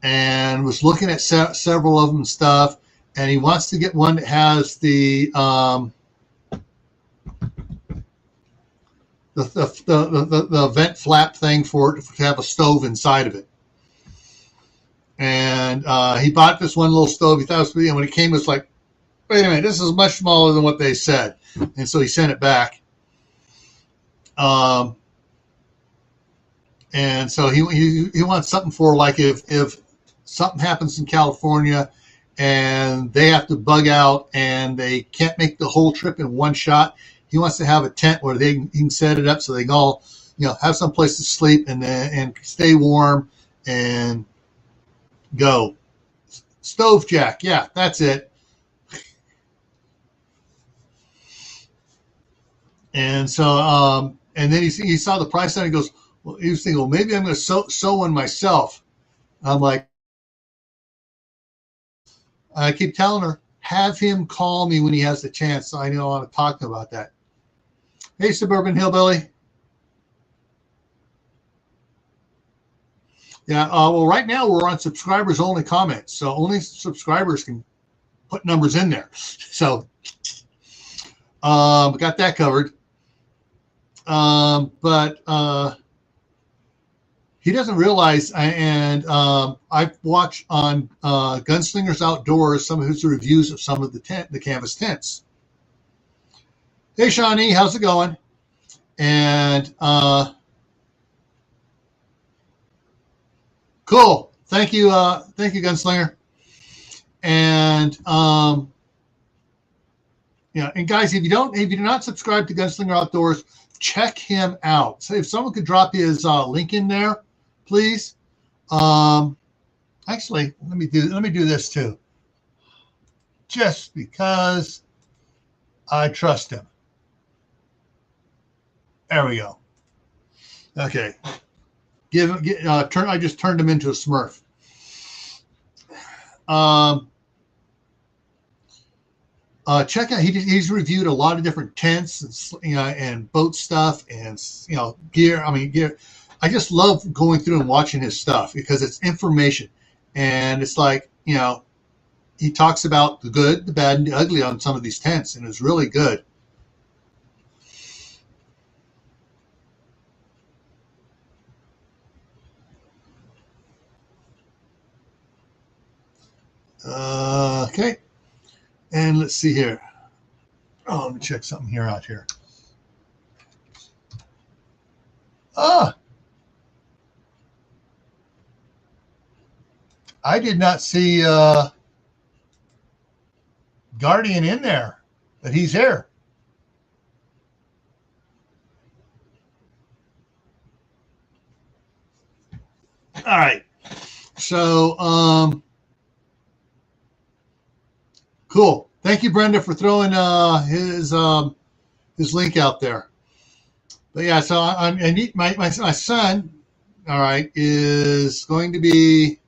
and was looking at several of them and stuff. And he wants to get one that has the vent flap thing to have a stove inside of it. And he bought this one little stove. He thought it was pretty, and when it came, it was like, wait a minute, this is much smaller than what they said. And so he sent it back. And so he wants something for if something happens in California and they have to bug out and they can't make the whole trip in one shot. He wants to have a tent where he can set it up so they can all, have some place to sleep and stay warm and go. Stove jack, yeah, that's it. And so, and then he saw the price and he goes, well, he was thinking, well, maybe I'm going to sew one myself. I'm like, I keep telling her, have him call me when he has the chance. So I know I want to talk about that. Hey, Suburban Hillbilly. Yeah, well, right now we're on subscribers only comments. So only subscribers can put numbers in there. So got that covered. But he doesn't realize, and I've watched on Gunslingers Outdoors some of his reviews of some of the canvas tents. Hey, Shawnee, how's it going? And cool. Thank you, Gunslinger. And yeah, and guys, if you do not subscribe to Gunslinger Outdoors, check him out. So if someone could drop his link in there, please. Actually, let me do this too, just because I trust him. There we go. Okay. I just turned him into a Smurf. Check out. He's reviewed a lot of different tents and boat stuff and gear. I mean, gear. I just love going through and watching his stuff because it's information, and it's like he talks about the good, the bad, and the ugly on some of these tents, and it's really good. Okay, and let's see here. Oh, let me check something here out here. I did not see Guardian in there, but he's here. All right. So, cool. Thank you, Brenda, for throwing his link out there. But yeah, so my son, all right, is going to be.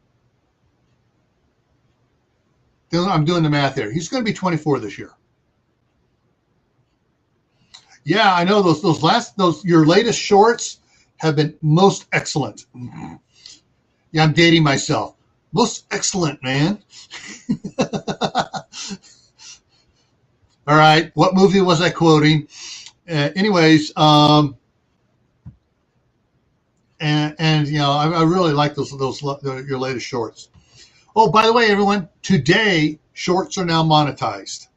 I'm doing the math here. He's going to be 24 this year. Yeah, I know those your latest shorts have been most excellent. Yeah, I'm dating myself. Most excellent, man. All right, what movie was I quoting? Anyways, and I really like those your latest shorts. Oh, by the way, everyone, today shorts are now monetized,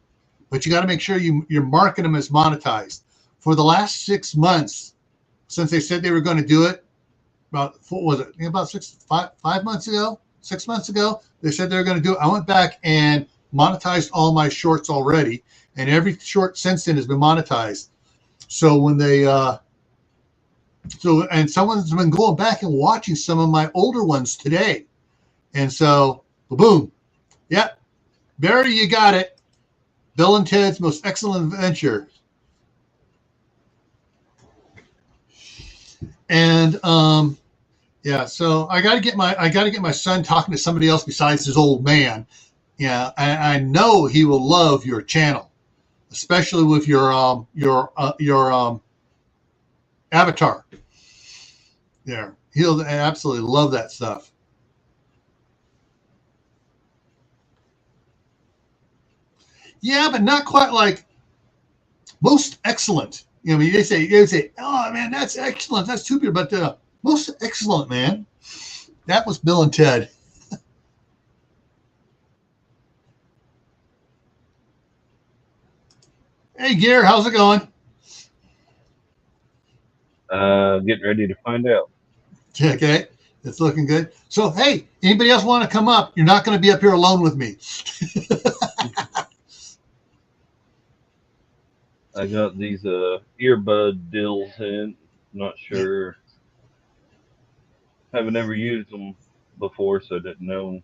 but you got to make sure you're marking them as monetized. For the last 6 months, since they said they were going to do it, about 5 months ago, 6 months ago, they said they were going to do it. I went back and monetized all my shorts already, and every short since then has been monetized. So when they and someone's been going back and watching some of my older ones today. And so, boom. Yep. Barry, you got it. Bill and Ted's Most Excellent Adventure. And yeah, so I got to get my son talking to somebody else besides his old man. Yeah, I know he will love your channel, especially with your avatar. There, he'll absolutely love that stuff. Yeah, but not quite like most excellent. I mean, they say, oh man, that's excellent. That's too good, but most excellent, man. That was Bill and Ted. Hey, Gear, how's it going? Getting ready to find out. Okay, it's looking good. So, hey, anybody else want to come up? You're not going to be up here alone with me. I got these earbud deals in. Not sure. Haven't ever used them before, so I didn't know.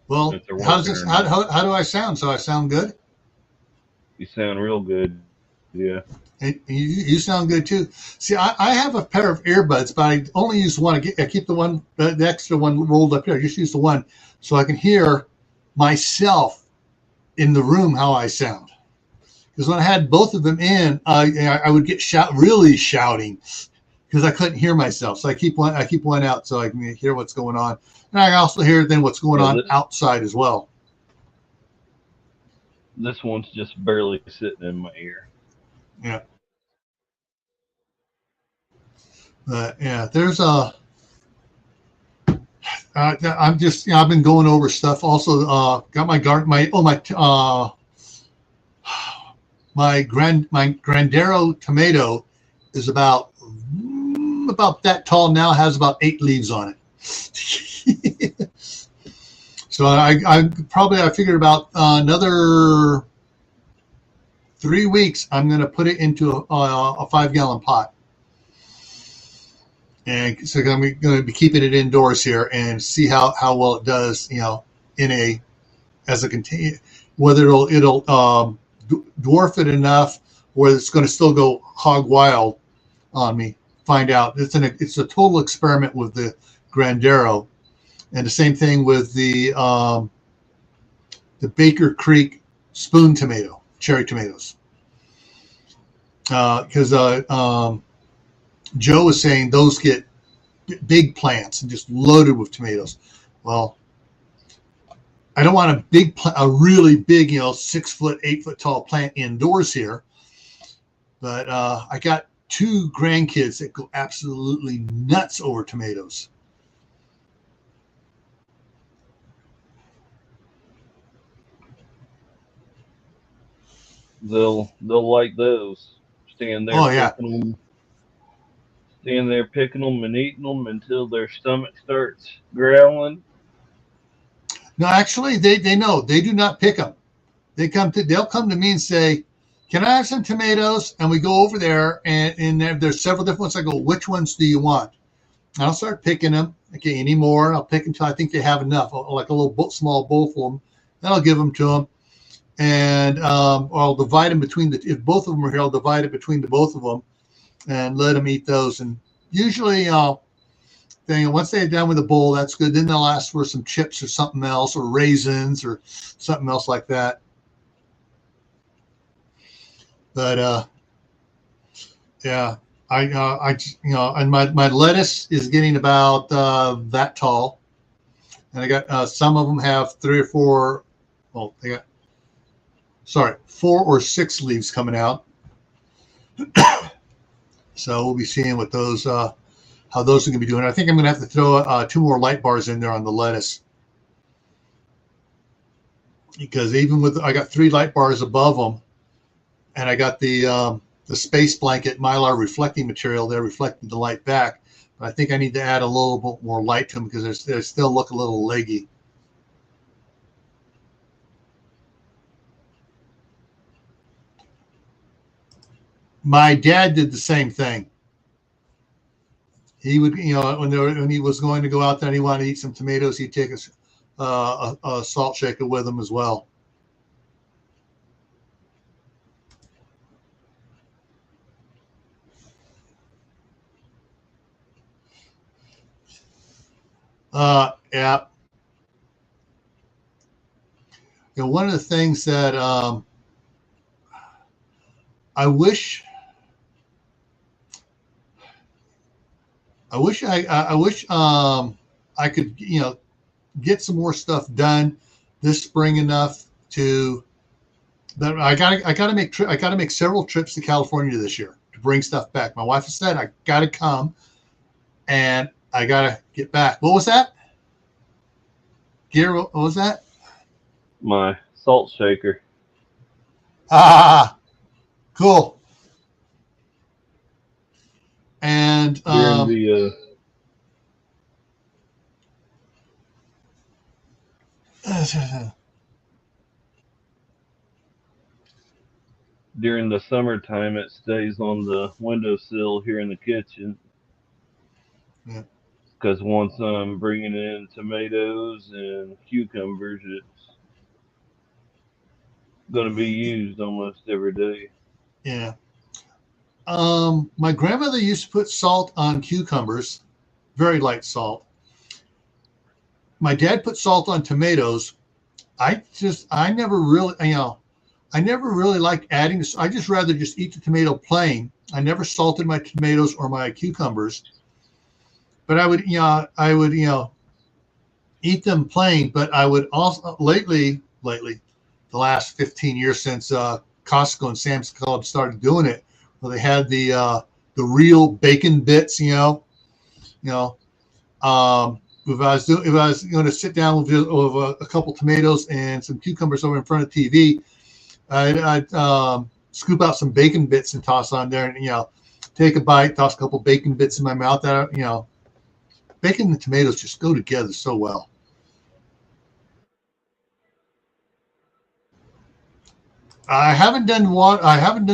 Well, how do I sound? So I sound good? You sound real good. Yeah. And you sound good too. See, I have a pair of earbuds, but I only use one. I keep the extra one rolled up here. I just use the one so I can hear myself in the room how I sound. Because when I had both of them in, I would get really shouting because I couldn't hear myself. So I keep one out so I can hear what's going on, and I also hear then what's going on outside as well. This one's just barely sitting in my ear. Yeah. Yeah, there's a. I'm just, I've been going over stuff. Also, got my my Grandero tomato is about that tall now. Has about 8 leaves on it. So I figured about another 3 weeks. I'm going to put it into a 5-gallon pot. And so I'm going to be keeping it indoors here and see how well it does, as a container, whether it'll dwarf it enough where it's going to still go hog wild on me. Find out. It's a total experiment with the Grandero, and the same thing with the Baker Creek spoon tomato, cherry tomatoes, because Joe was saying those get big plants and just loaded with tomatoes. Well, I don't want a really big, 6 foot, 8 foot tall plant indoors here. But I got 2 grandkids that go absolutely nuts over tomatoes. They'll like those. Stand there picking them. Stand there picking them and eating them until their stomach starts growling. No, actually, they know. They do not pick them. They'll come to me and say, "Can I have some tomatoes?" And we go over there, and there's several different ones. I go, "Which ones do you want?" And I'll start picking them. Okay, any more? I'll pick until I think they have enough, like a little small bowl for them. Then I'll give them to them, and I'll divide them between if both of them are here, I'll divide it between the both of them, and let them eat those. And usually, once they're done with the bowl, that's good. Then they'll ask for some chips or something else, or raisins or something else like that. But yeah, and my lettuce is getting about that tall, and I got some of them have 3 or 4. Well, 4 or 6 leaves coming out. So we'll be seeing what those how those are going to be doing. I think I'm going to have to throw 2 more light bars in there on the lettuce, because even with I got 3 light bars above them, and I got the space blanket mylar reflecting material there reflecting the light back. But I think I need to add a little bit more light to them because they still look a little leggy. My dad did the same thing. He would, when he was going to go out there and he wanted to eat some tomatoes, he'd take a salt shaker with him as well. Yeah. One of the things that I wish I could, get some more stuff done this spring enough to. But I gotta make several trips to California this year to bring stuff back. My wife has said I gotta come, and I gotta get back. What was that? Gear, what was that? My salt shaker. Ah, cool. And during the during the summertime, it stays on the windowsill here in the kitchen. Yeah. Because once I'm bringing in tomatoes and cucumbers, it's going to be used almost every day. Yeah. My grandmother used to put salt on cucumbers, very light salt. My dad put salt on tomatoes. I never really, I never really liked adding this. I just rather just eat the tomato plain. I never salted my tomatoes or my cucumbers, but I would, eat them plain. But I would also lately, the last 15 years since Costco and Sam's Club started doing it, where they had the real bacon bits, if I was going to sit down with a couple tomatoes and some cucumbers over in front of TV, I'd scoop out some bacon bits and toss on there, and take a bite, toss a couple bacon bits in my mouth. Bacon and tomatoes just go together so well. I haven't done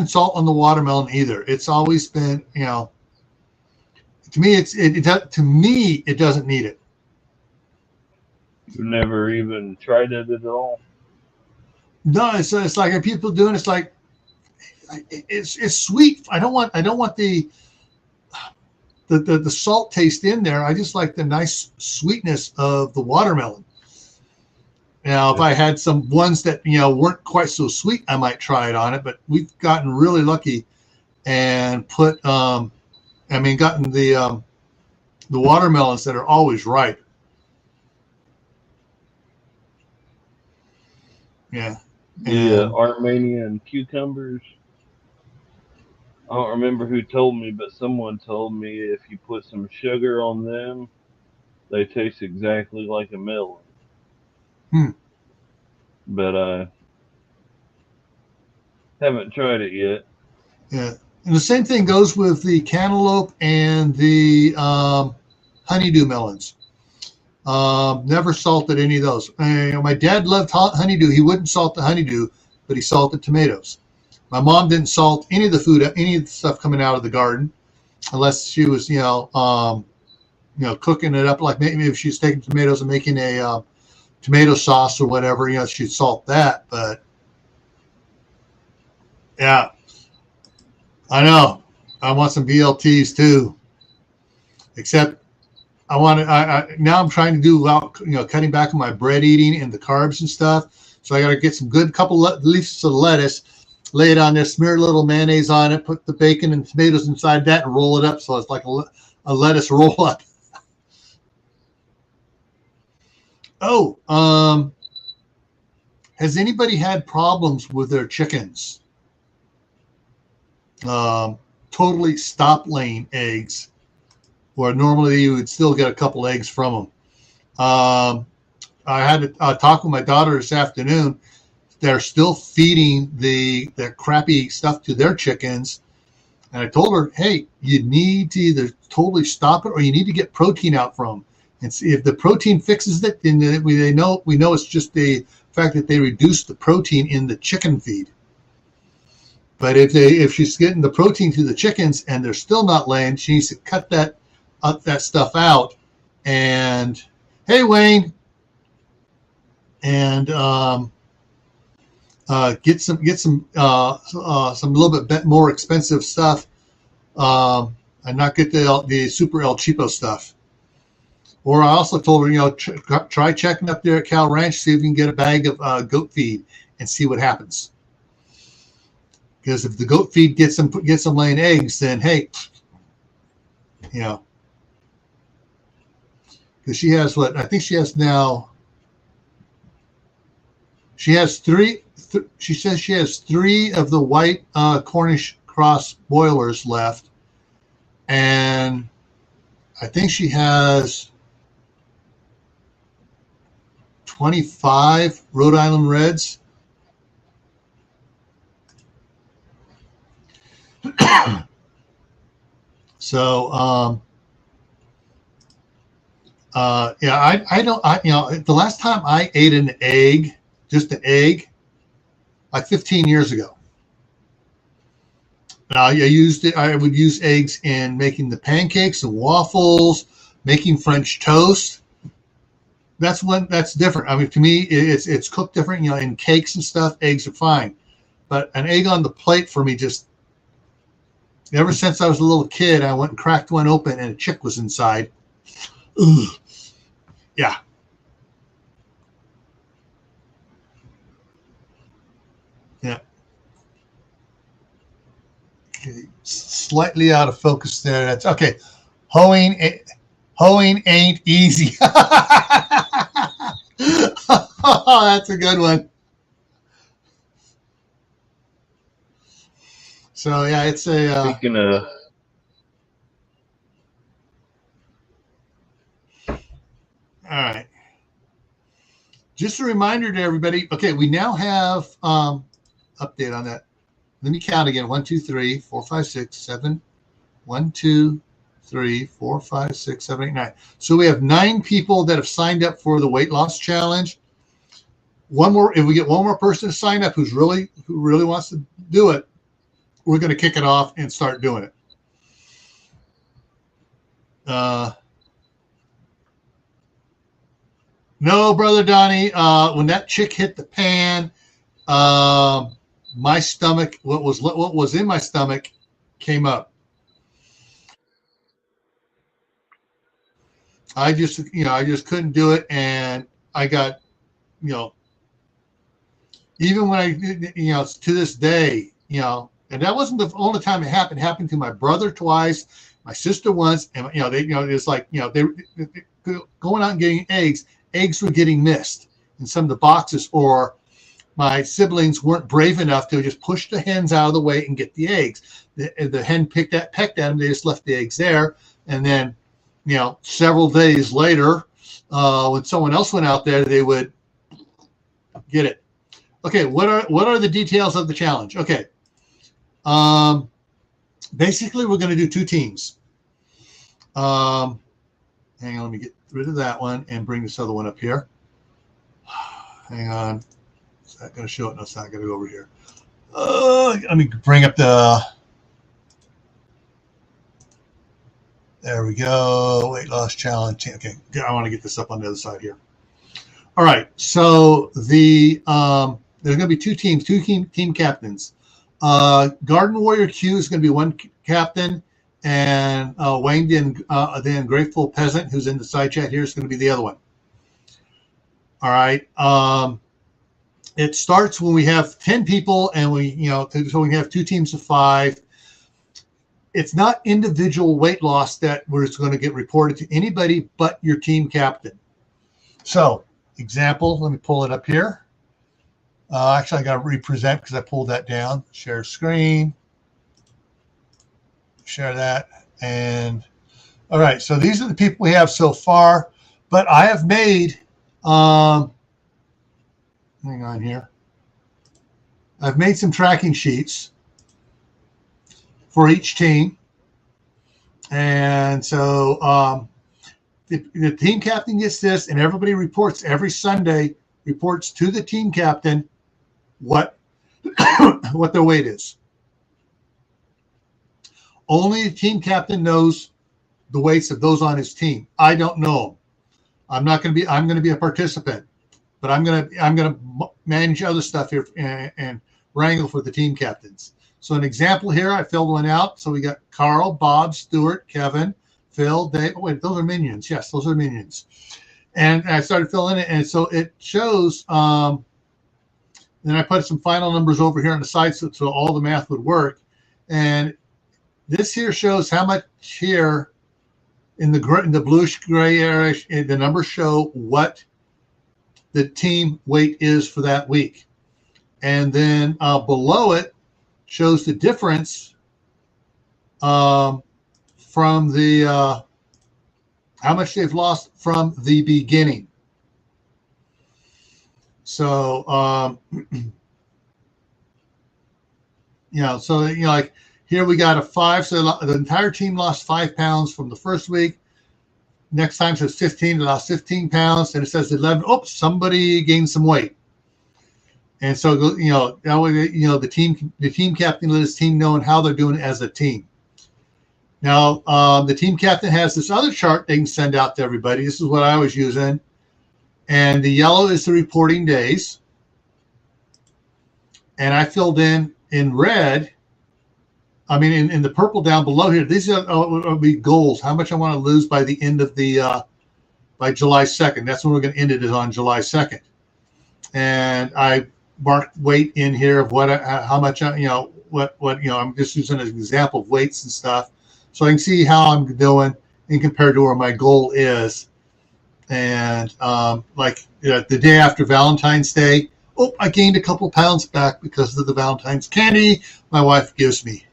salt on the watermelon either. It's always been, to me, it doesn't need it. You've never even tried it at all? No, it's like, are people doing? It's like, it's sweet. I don't want the salt taste in there. I just like the nice sweetness of the watermelon. Now, if I had some ones that weren't quite so sweet, I might try it on it. But we've gotten really lucky and gotten the watermelons that are always ripe. Yeah. The Armenian cucumbers. I don't remember who told me, but someone told me if you put some sugar on them, they taste exactly like a melon. But I haven't tried it yet. Yeah. And the same thing goes with the cantaloupe and the honeydew melons. Never salted any of those. My dad loved honeydew. He wouldn't salt the honeydew, but he salted tomatoes. My mom didn't salt any of the food, any of the stuff coming out of the garden, unless she was, cooking it up. Like maybe if she's taking tomatoes and making a tomato sauce or whatever, she'd salt that. But yeah, I know. I want some BLTs too. Except now I'm trying to do cutting back on my bread eating and the carbs and stuff. So I got to get some good couple leaves of lettuce, lay it on there, smear a little mayonnaise on it, put the bacon and tomatoes inside that, and roll it up so it's like a lettuce roll up. Oh, has anybody had problems with their chickens? Totally stop laying eggs, where normally you would still get a couple eggs from them. I had to talk with my daughter this afternoon. They're still feeding the crappy stuff to their chickens. And I told her, hey, you need to either totally stop it or you need to get protein out from them. And see if the protein fixes it, then we know it's just the fact that they reduced the protein in the chicken feed. But if she's getting the protein to the chickens and they're still not laying, she needs to cut that stuff out. And hey, Wayne, and get some little bit more expensive stuff, and not get the super El Cheapo stuff. Or I also told her, try checking up there at Cal Ranch, see if you can get a bag of goat feed and see what happens. Because if the goat feed gets them laying eggs, then hey, because she has I think she has now. She has three. She says she has 3 of the white Cornish cross boilers left, and I think she has 25 Rhode Island Reds. So, I don't, the last time I ate an egg, just an egg, like 15 years ago. I would use eggs in making the pancakes and waffles, making French toast. That's different. I mean, to me, it's cooked different. In cakes and stuff, eggs are fine, but an egg on the plate for me Ever since I was a little kid, I went and cracked one open and a chick was inside. Ugh. Yeah. Yeah. Okay. Slightly out of focus there. That's okay. Hoeing ain't easy. Oh, that's a good one. So yeah, it's a. Speaking of, All right. Just a reminder to everybody. Okay, we now have update on that. Let me count again. 1, 2, 3, 4, 5, 6, 7. 1, 2, 3, 4, 5, 6, 7, 8, 9. So we have 9 people that have signed up for the weight loss challenge. One more. If we get one more person to sign up who really wants to do it, we're going to kick it off and start doing it. No, Brother Donnie. When that chick hit the pan, my stomach, what was in my stomach, came up. I just couldn't do it, and I got, even when I, to this day, and that wasn't the only time it happened. It happened to my brother twice, my sister once, and it's like, they going out and getting eggs. Eggs were getting missed in some of the boxes, or my siblings weren't brave enough to just push the hens out of the way and get the eggs. The hen pecked at them. They just left the eggs there, and then, several days later, when someone else went out there, they would get it. Okay, what are the details of the challenge? Okay. Basically, we're going to do 2 teams. Hang on, let me get rid of that one and bring this other one up here. Hang on. Is that going to show it? No, it's not going to go over here. Let me bring up there we go. Weight loss challenge. Okay, I want to get this up on the other side here. All right, so there's going to be 2 teams, 2 team captains. Garden Warrior Q is going to be one captain, and Wayne the Ungrateful Peasant, who's in the side chat here, is going to be the other one. All right. It starts when we have 10 people, and so we have 2 teams of 5. It's not individual weight loss that we're going to get reported to anybody but your team captain. So, example, let me pull it up here. Actually, I got to represent because I pulled that down. Share screen. Share that. And all right, so these are the people we have so far. But I have made, hang on here. I've made some tracking sheets for each team. And so the team captain gets this, and everybody reports every Sunday, reports to the team captain what their weight is. Only the team captain knows the weights of those on his team. I don't know them. I'm going to be a participant, but I'm going to manage other stuff here and wrangle for the team captains. So an example here, I filled one out. So we got Carl, Bob, Stuart, Kevin, Phil, Dave. Oh, wait, those are minions. Yes, those are minions. And I started filling it, and so it shows. Then I put some final numbers over here on the side so all the math would work. And this here shows how much here in the bluish gray area, the numbers show what the team weight is for that week. And then below it shows the difference from the how much they've lost from the beginning. So, like here we got a 5. So the entire team lost 5 pounds from the first week. Next time it says 15, they lost 15 pounds. And it says 11. Oops, somebody gained some weight. And so, that way, the team captain let his team know how they're doing as a team. Now, the team captain has this other chart they can send out to everybody. This is what I was using. And the yellow is the reporting days. And I filled in red I mean, in the purple down below here, these will be goals. How much I want to lose by the end of the by July 2nd. That's when we're going to end it, is on July 2nd. And I marked weight in here of what, how much, what, I'm just using an example of weights and stuff. So I can see how I'm doing in compared to where my goal is. And the day after Valentine's Day, I gained a couple pounds back because of the Valentine's candy my wife gives me.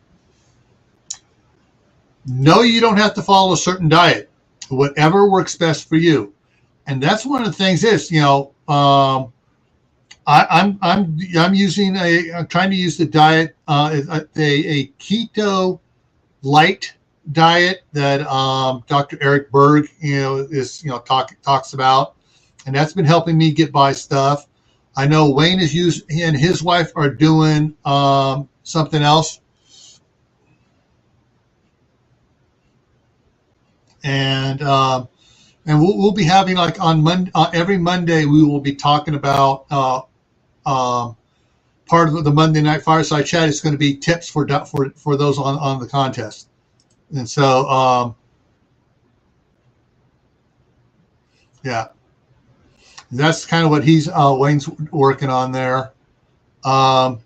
No, you don't have to follow a certain diet. Whatever works best for you. And that's one of the things is, I'm trying to use the diet, a keto light diet that Dr. Eric Berg, talks about, and that's been helping me get by stuff. I know Wayne is he and his wife are doing something else, and we'll be having, like, on Monday, every Monday we will be talking about part of the Monday night fireside chat is going to be tips for those on the contest. And so yeah, that's kind of what Wayne's working on there. Dr.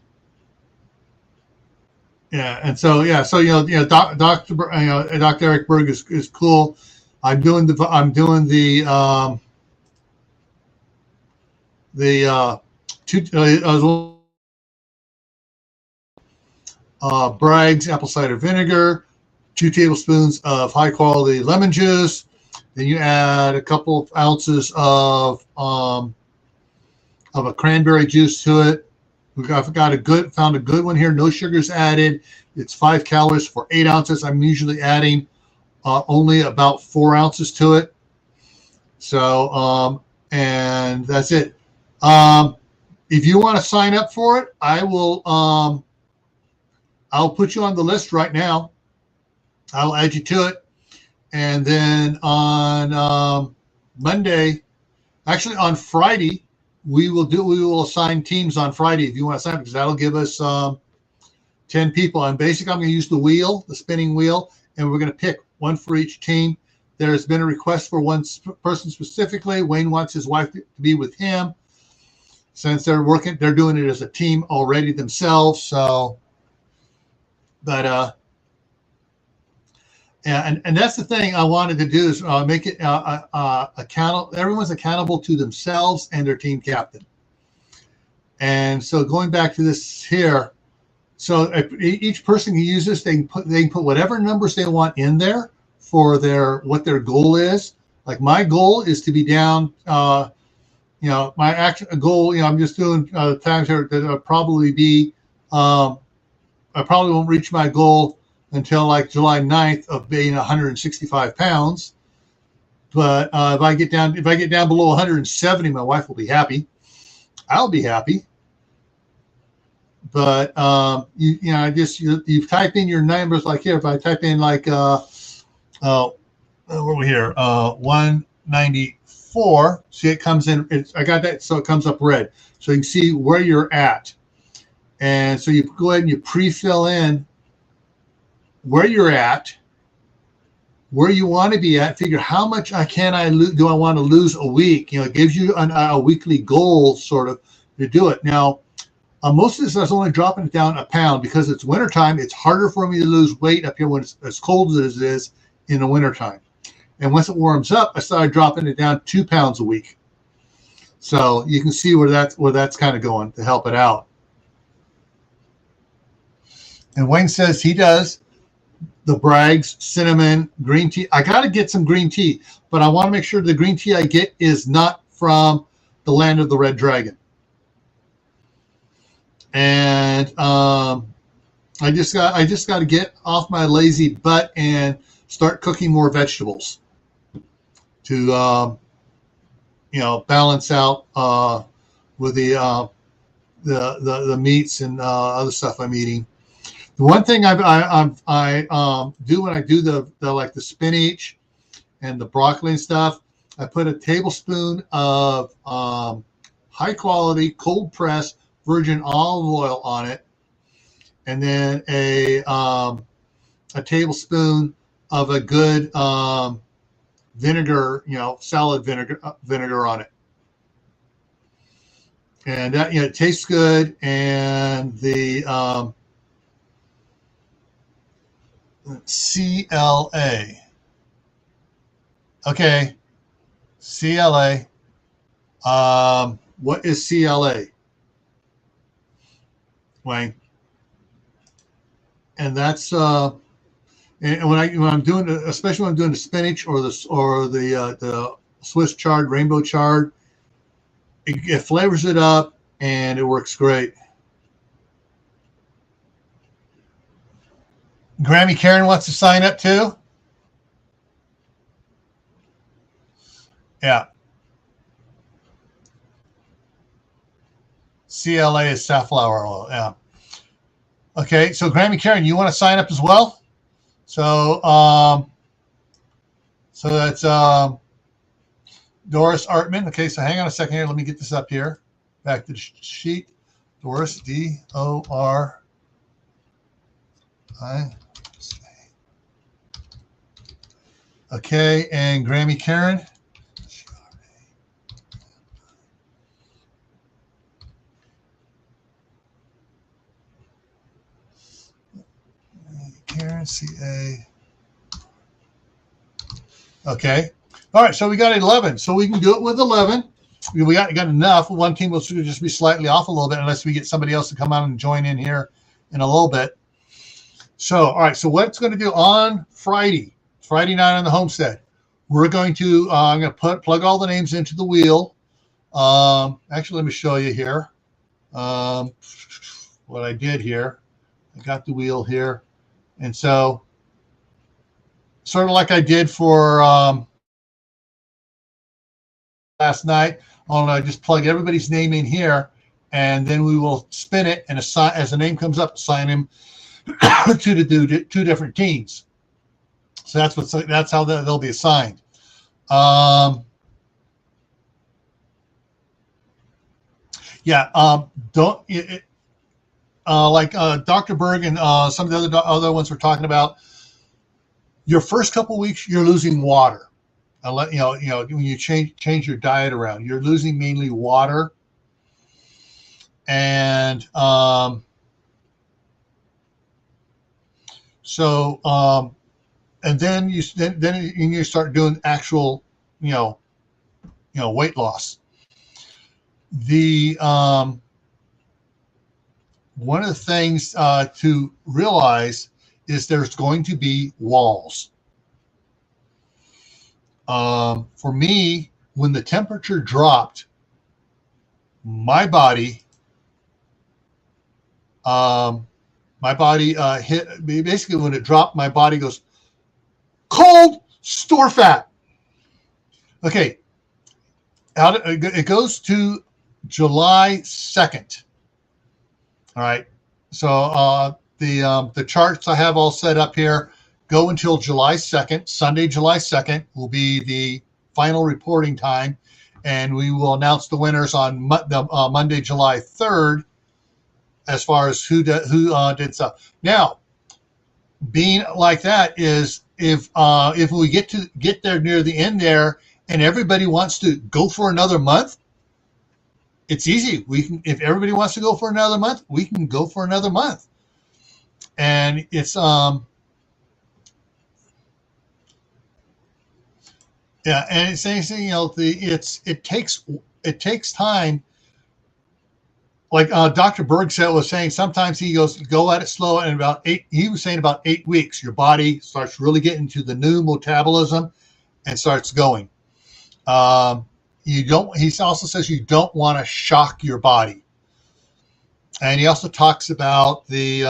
Eric Berg is cool. I'm doing the Bragg's apple cider vinegar, 2 tablespoons of high quality lemon juice. Then you add a couple of ounces of a cranberry juice to it. I've found a good one here. No sugars added. It's 5 calories for 8 ounces. I'm usually adding only about 4 ounces to it. So, and that's it. If you want to sign up for it, I'll put you on the list right now. I'll add you to it. And then on Monday, actually on Friday, we will assign teams on Friday if you want to sign up, because that'll give us 10 people. And basically, I'm going to use the spinning wheel, and we're going to pick one for each team. There's been a request for one person specifically. Wayne wants his wife to be with him, since they're doing it as a team already themselves. So, but and that's the thing I wanted to do, is make it accountable. Everyone's accountable to themselves and their team captain. And so going back to this here, so if each person can use this. They can put whatever numbers they want in there for what their goal is. Like, my goal is to be down. My actual goal. I'm just doing times here that I'll probably be. I probably won't reach my goal until like July 9th of being 165 pounds. But if I get down below 170, my wife will be happy. I'll be happy. But you type in your numbers, like here. If I type in like where are we here? 194. See, it comes in. I got that, so it comes up red, so you can see where you're at. And so you go ahead and you pre-fill in where you're at, where you want to be at. Figure how much do I want to lose a week. It gives you a weekly goal sort of to do it. Now, most of this is only dropping it down a pound, because it's wintertime. It's harder for me to lose weight up here when it's as cold as it is in the wintertime. And once it warms up, I started dropping it down 2 pounds a week. So you can see where that's kind of going to help it out. And Wayne says he does the Bragg's cinnamon green tea. I got to get some green tea, but I want to make sure the green tea I get is not from the land of the red dragon. And I just got to get off my lazy butt and start cooking more vegetables to balance out with the meats and other stuff I'm eating. The one thing I do when I do the spinach and the broccoli and stuff, I put a tablespoon of high quality cold pressed virgin olive oil on it, and then a tablespoon of a good vinegar, salad vinegar on it. And that, it tastes good. And the CLA. Okay. CLA. What is CLA, Wayne? And that's and when I'm doing, especially when I'm doing the spinach or the Swiss chard, rainbow chard, it flavors it up and it works great. Grammy Karen wants to sign up too. Yeah. CLA is safflower oil. Yeah. Okay. So Grammy Karen, you want to sign up as well? So, so that's Doris Artman. Okay. So hang on a second here. Let me get this up here. Back to the sheet. Doris, DORI. Okay. And Grammy Karen. Karen, CA. Okay. All right. So we got 11. So we can do it with 11. We got enough. One team will just be slightly off a little bit unless we get somebody else to come on and join in here in a little bit. So, all right. So what it's going to do on Friday night on the Homestead, we're going to, I'm going to plug all the names into the wheel. Actually, let me show you here what I did here. I got the wheel here. And so, sort of like I did for last night, I just plug everybody's name in here, and then we will spin it, and assign, as the name comes up, assign him to the two different teams. So that's how they'll be assigned. Don't. Like Dr. Berg and some of the other ones we're talking about, your first couple of weeks you're losing water. When you change your diet around, you're losing mainly water, and and then you start doing actual weight loss. One of the things to realize is there's going to be walls. For me, when the temperature dropped, my body hit, basically when it dropped, my body goes, cold, store fat. Okay. It goes to July 2nd. All right. So the charts I have all set up here go until July 2nd. Sunday, July 2nd will be the final reporting time, and we will announce the winners on Monday, July 3rd, as far as who did stuff. Now, being like that is if we get there near the end there, and everybody wants to go for another month, it's easy. If everybody wants to go for another month, we can go for another month. And it's and it's anything, it takes time. Like Dr. Berg was saying, sometimes he goes, go at it slow, and he was saying about 8 weeks, your body starts really getting to the new metabolism and starts going. He also says you don't want to shock your body. And he also talks about the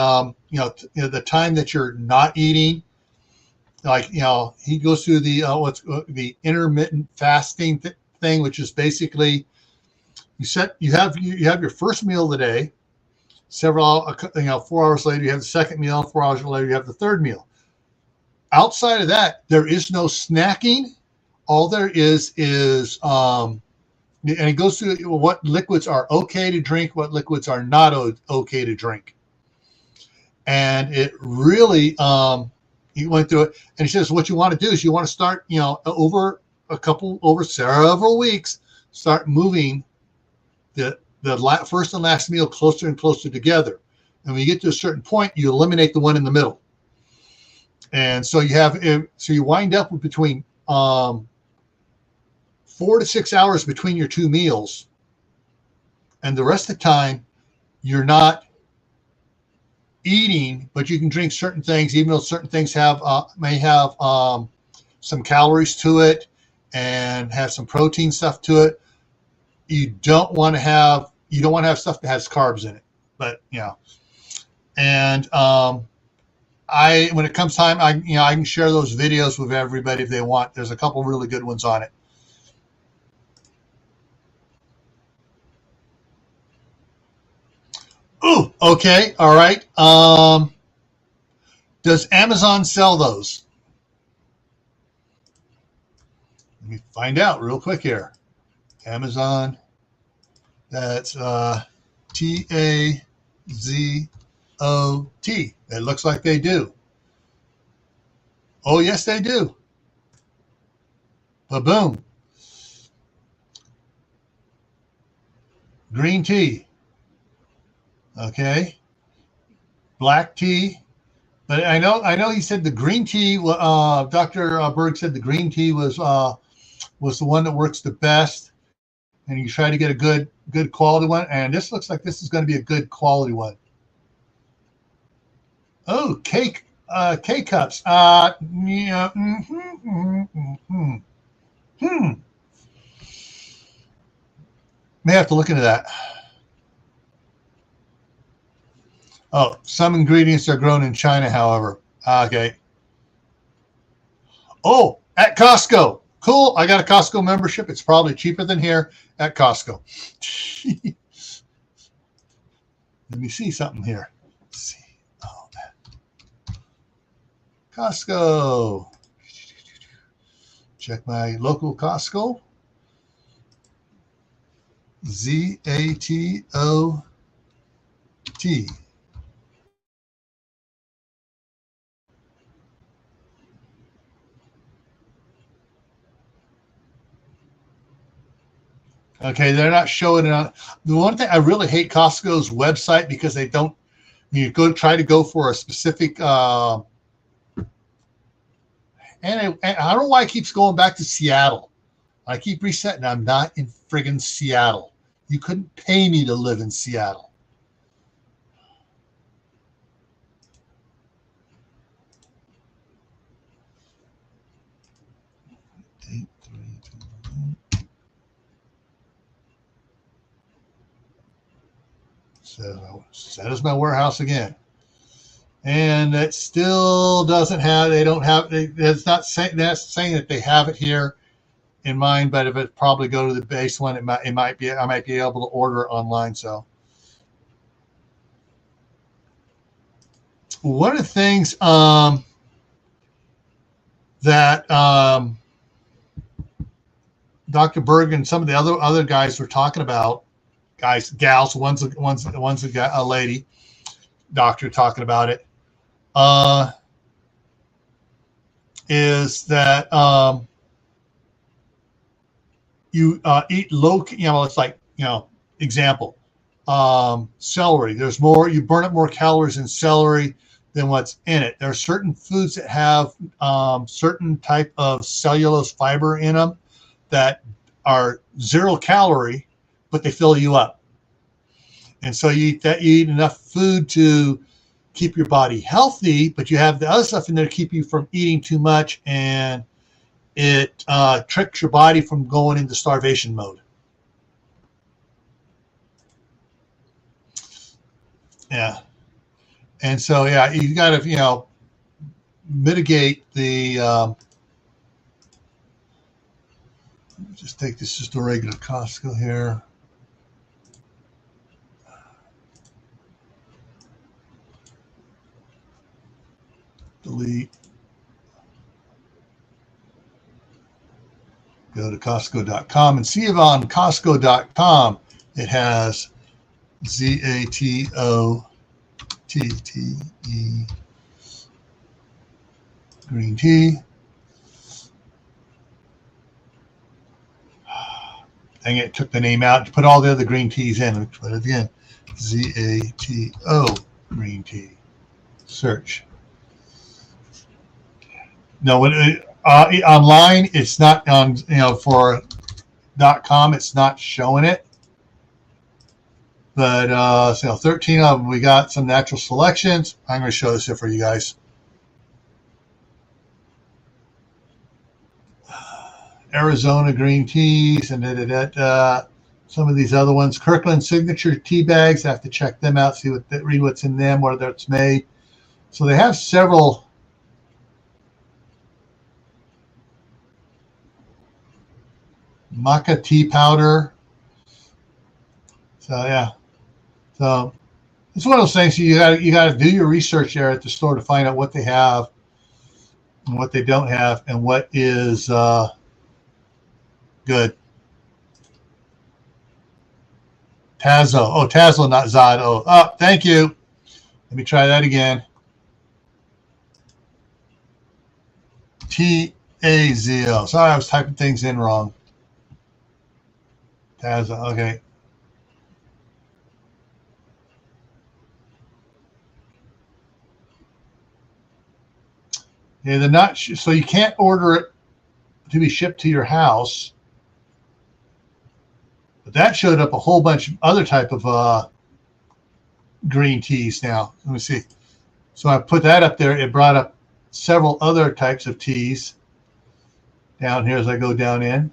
time that you're not eating. Like, he goes through the intermittent fasting thing, which is basically you have your first meal of the day, 4 hours later you have the second meal, 4 hours later you have the third meal. Outside of that, there is no snacking. All there is, and it goes through what liquids are okay to drink, what liquids are not okay to drink. And it really, he went through it, and he says, what you want to do is you want to start, over several weeks, start moving the first and last meal closer and closer together. And when you get to a certain point, you eliminate the one in the middle. And so you wind up with between 4 to 6 hours between your two meals. And the rest of the time, you're not eating, but you can drink certain things, even though certain things may have some calories to it and have some protein stuff to it. You don't want to have stuff that has carbs in it. But and when it comes time, I can share those videos with everybody if they want. There's a couple really good ones on it. Ooh, okay, all right. Does Amazon sell those? Let me find out real quick here. Amazon. That's TAZOT. It looks like they do. Oh, yes, they do. Ba-boom. Green tea. Okay. Black tea. But I know he said the green tea, Dr. Berg said the green tea was the one that works the best. And you try to get a good quality one. And this looks like this is going to be a good quality one. Oh, K-cups. May have to look into that. Oh, some ingredients are grown in China, however. Okay. Oh, at Costco. Cool. I got a Costco membership. It's probably cheaper than here at Costco. Let me see something here. Let's see. Oh, Costco. Check my local Costco. ZATOT. Okay, they're not showing it on. The one thing I really hate Costco's website because they don't. You try to go for a specific. And I don't know why it keeps going back to Seattle. I keep resetting. I'm not in friggin' Seattle. You couldn't pay me to live in Seattle. So that is my warehouse again. And it still doesn't have, it's not saying that they have it here in mind, but if it probably go to the base one, I might be able to order it online. So one of the things that Dr. Berg and some of the other guys were talking about, gals, one's a lady doctor talking about it, is that you eat low, it's like, example, celery. There's more, you burn up more calories in celery than what's in it. There are certain foods that have certain type of cellulose fiber in them that are 0 calorie, but they fill you up. And so you eat enough food to keep your body healthy, but you have the other stuff in there to keep you from eating too much, and it tricks your body from going into starvation mode. Yeah. And so, yeah, you got to, mitigate the, just take this just a regular Costco here. Delete. Go to Costco.com and see if on Costco.com it has ZATOT T-E green tea. Dang it, took the name out to put all the other green teas in. Let's put it again. Z-A-T-O green tea. Search. No, when online, it's not on, for .com, it's not showing it. But so 13 of them, we got some natural selections. I'm going to show this here for you guys. Arizona green teas and some of these other ones. Kirkland signature tea bags. I have to check them out, read what's in them, whether it's made. So they have several. Maca tea powder. So yeah. So it's one of those things you got to do your research there at the store to find out what they have and what they don't have and what is good. Tazo. Oh, Tazo, not Zod. Oh, thank you. Let me try that again. T-A-Z-O. Sorry, I was typing things in wrong. Tazo. Okay. Yeah, they're not. So you can't order it to be shipped to your house. But that showed up a whole bunch of other type of green teas now. Let me see. So I put that up there. It brought up several other types of teas down here as I go down in.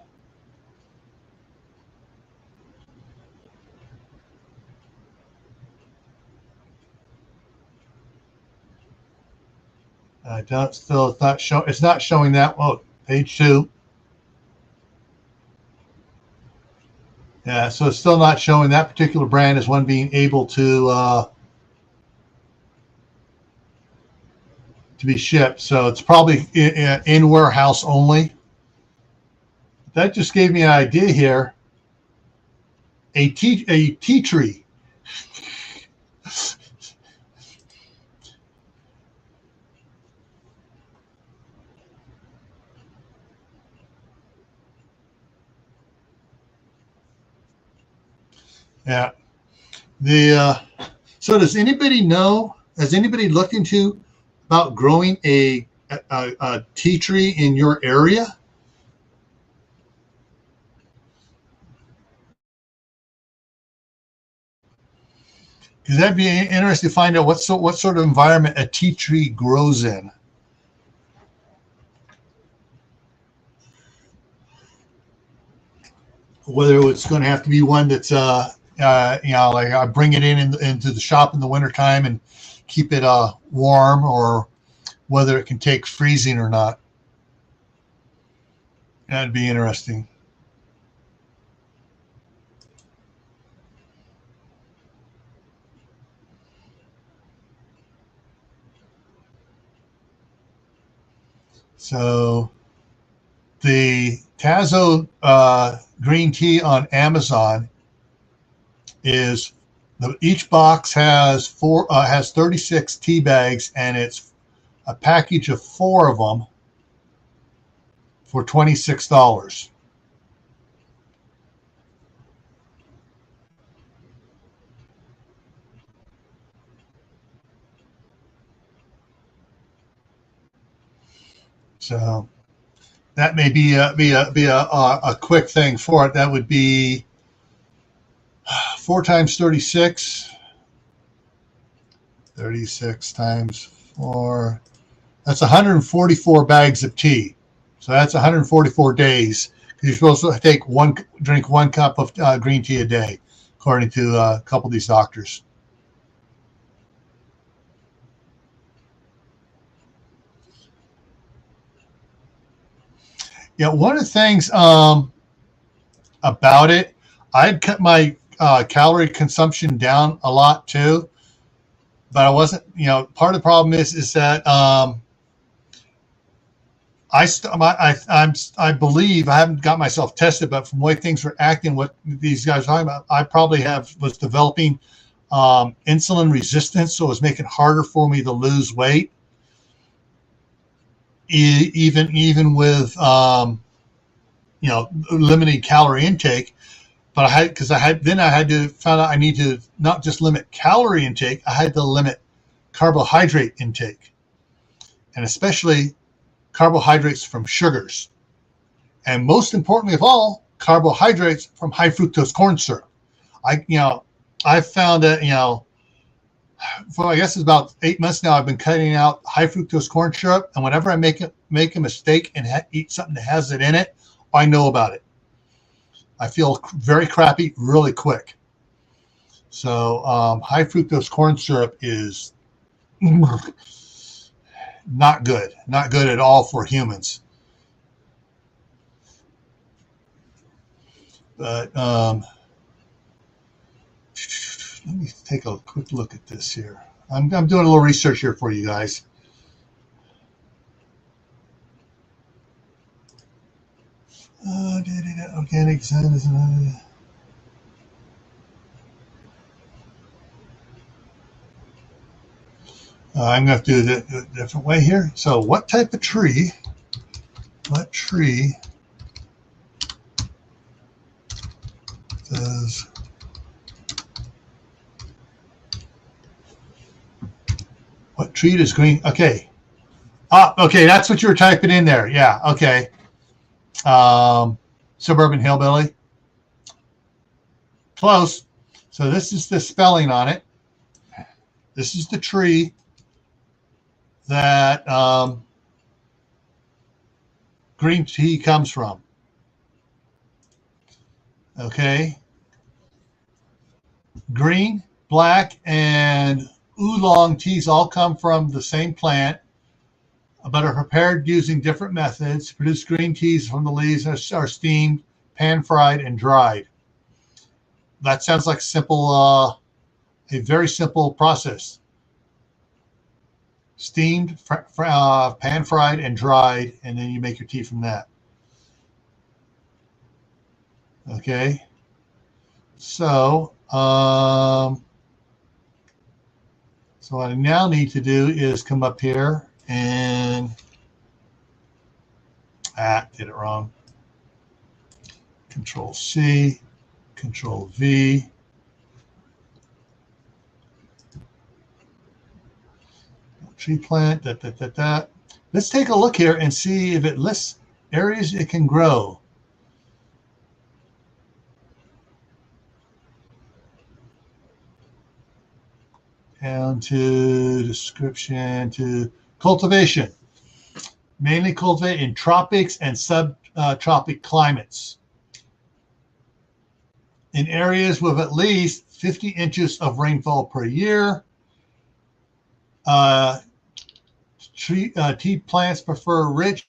It's not showing that. Oh, page 2. Yeah, so it's still not showing that particular brand as one being able to be shipped. So it's probably in warehouse only. That just gave me an idea here. A tea tree. Yeah. So does anybody know? Has anybody looked into about growing a tea tree in your area? Because that'd be interesting to find out what sort of environment a tea tree grows in. Whether it's going to have to be one that's like I bring it into the shop in the wintertime and keep it warm, or whether it can take freezing or not. That'd be interesting. So the Tazo green tea on Amazon is each box has 36 tea bags, and it's a package of 4 of them for $26. So that may be a quick thing for it. That would be 4 times 36. 36 times 4. That's 144 bags of tea. So that's 144 days. You're supposed to drink one cup of green tea a day, according to a couple of these doctors. Yeah, one of the things about it, I'd cut my calorie consumption down a lot too, but I wasn't. Part of the problem is that I believe, I haven't got myself tested, but from the way things were acting, what these guys are talking about, I probably was developing insulin resistance, so it was making it harder for me to lose weight, even with limiting calorie intake. But I had to find out I need to not just limit calorie intake, I had to limit carbohydrate intake, and especially carbohydrates from sugars, and most importantly of all, carbohydrates from high fructose corn syrup. I found that for I guess it's about 8 months now, I've been cutting out high fructose corn syrup, and whenever I make a mistake and eat something that has it in it, I know about it. I feel very crappy really quick. So high fructose corn syrup is not good at all for humans. But let me take a quick look at this here. I'm doing a little research here for you guys. Organic. I'm going to do it a different way here. So what type of tree, does green? Okay. Okay, that's what you were typing in there. Yeah, okay. Suburban hillbilly. Close. So this is the spelling on it. This is the tree that green tea comes from. Okay. Green, black, and oolong teas all come from the same plant, but are prepared using different methods. To produce green teas from the leaves are steamed, pan-fried, and dried. That sounds like a very simple process. Steamed, pan-fried, and dried, and then you make your tea from that. Okay. So, so what I now need to do is come up here and did it wrong. Control C, Control V. Tree plant, Let's take a look here and see if it lists areas it can grow. Down to description to cultivation. Mainly cultivated in tropics and subtropic climates. In areas with at least 50 inches of rainfall per year. Tea plants prefer rich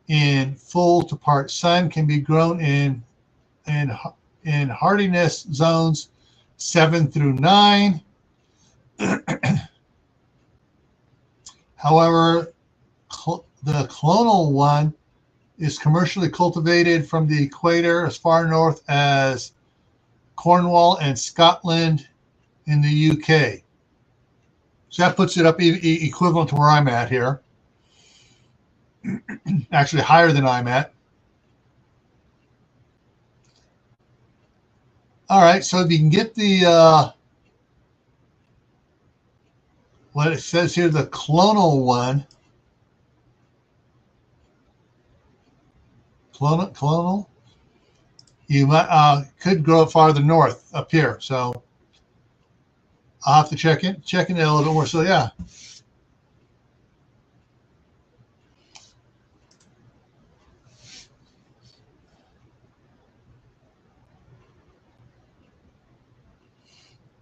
in full to part sun, can be grown in hardiness zones 7 through 9. However, the clonal one is commercially cultivated from the equator as far north as Cornwall and Scotland in the UK. So that puts it up equivalent to where I'm at here. Actually higher than I'm at. All right, so if you can get the what it says here, the clonal one. Clonal. You might could grow it farther north up here. So I'll have to check it a little bit more. So yeah.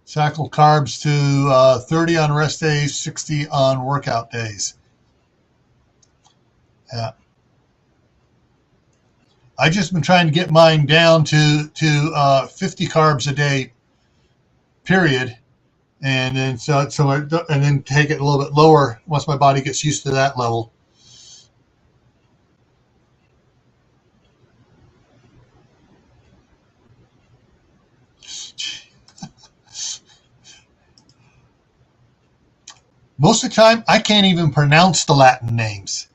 Cycle carbs to 30 on rest days, 60 on workout days. Yeah. I just been trying to get mine down to 50 carbs a day, period, and then and then take it a little bit lower once my body gets used to that level. Most of the time, I can't even pronounce the Latin names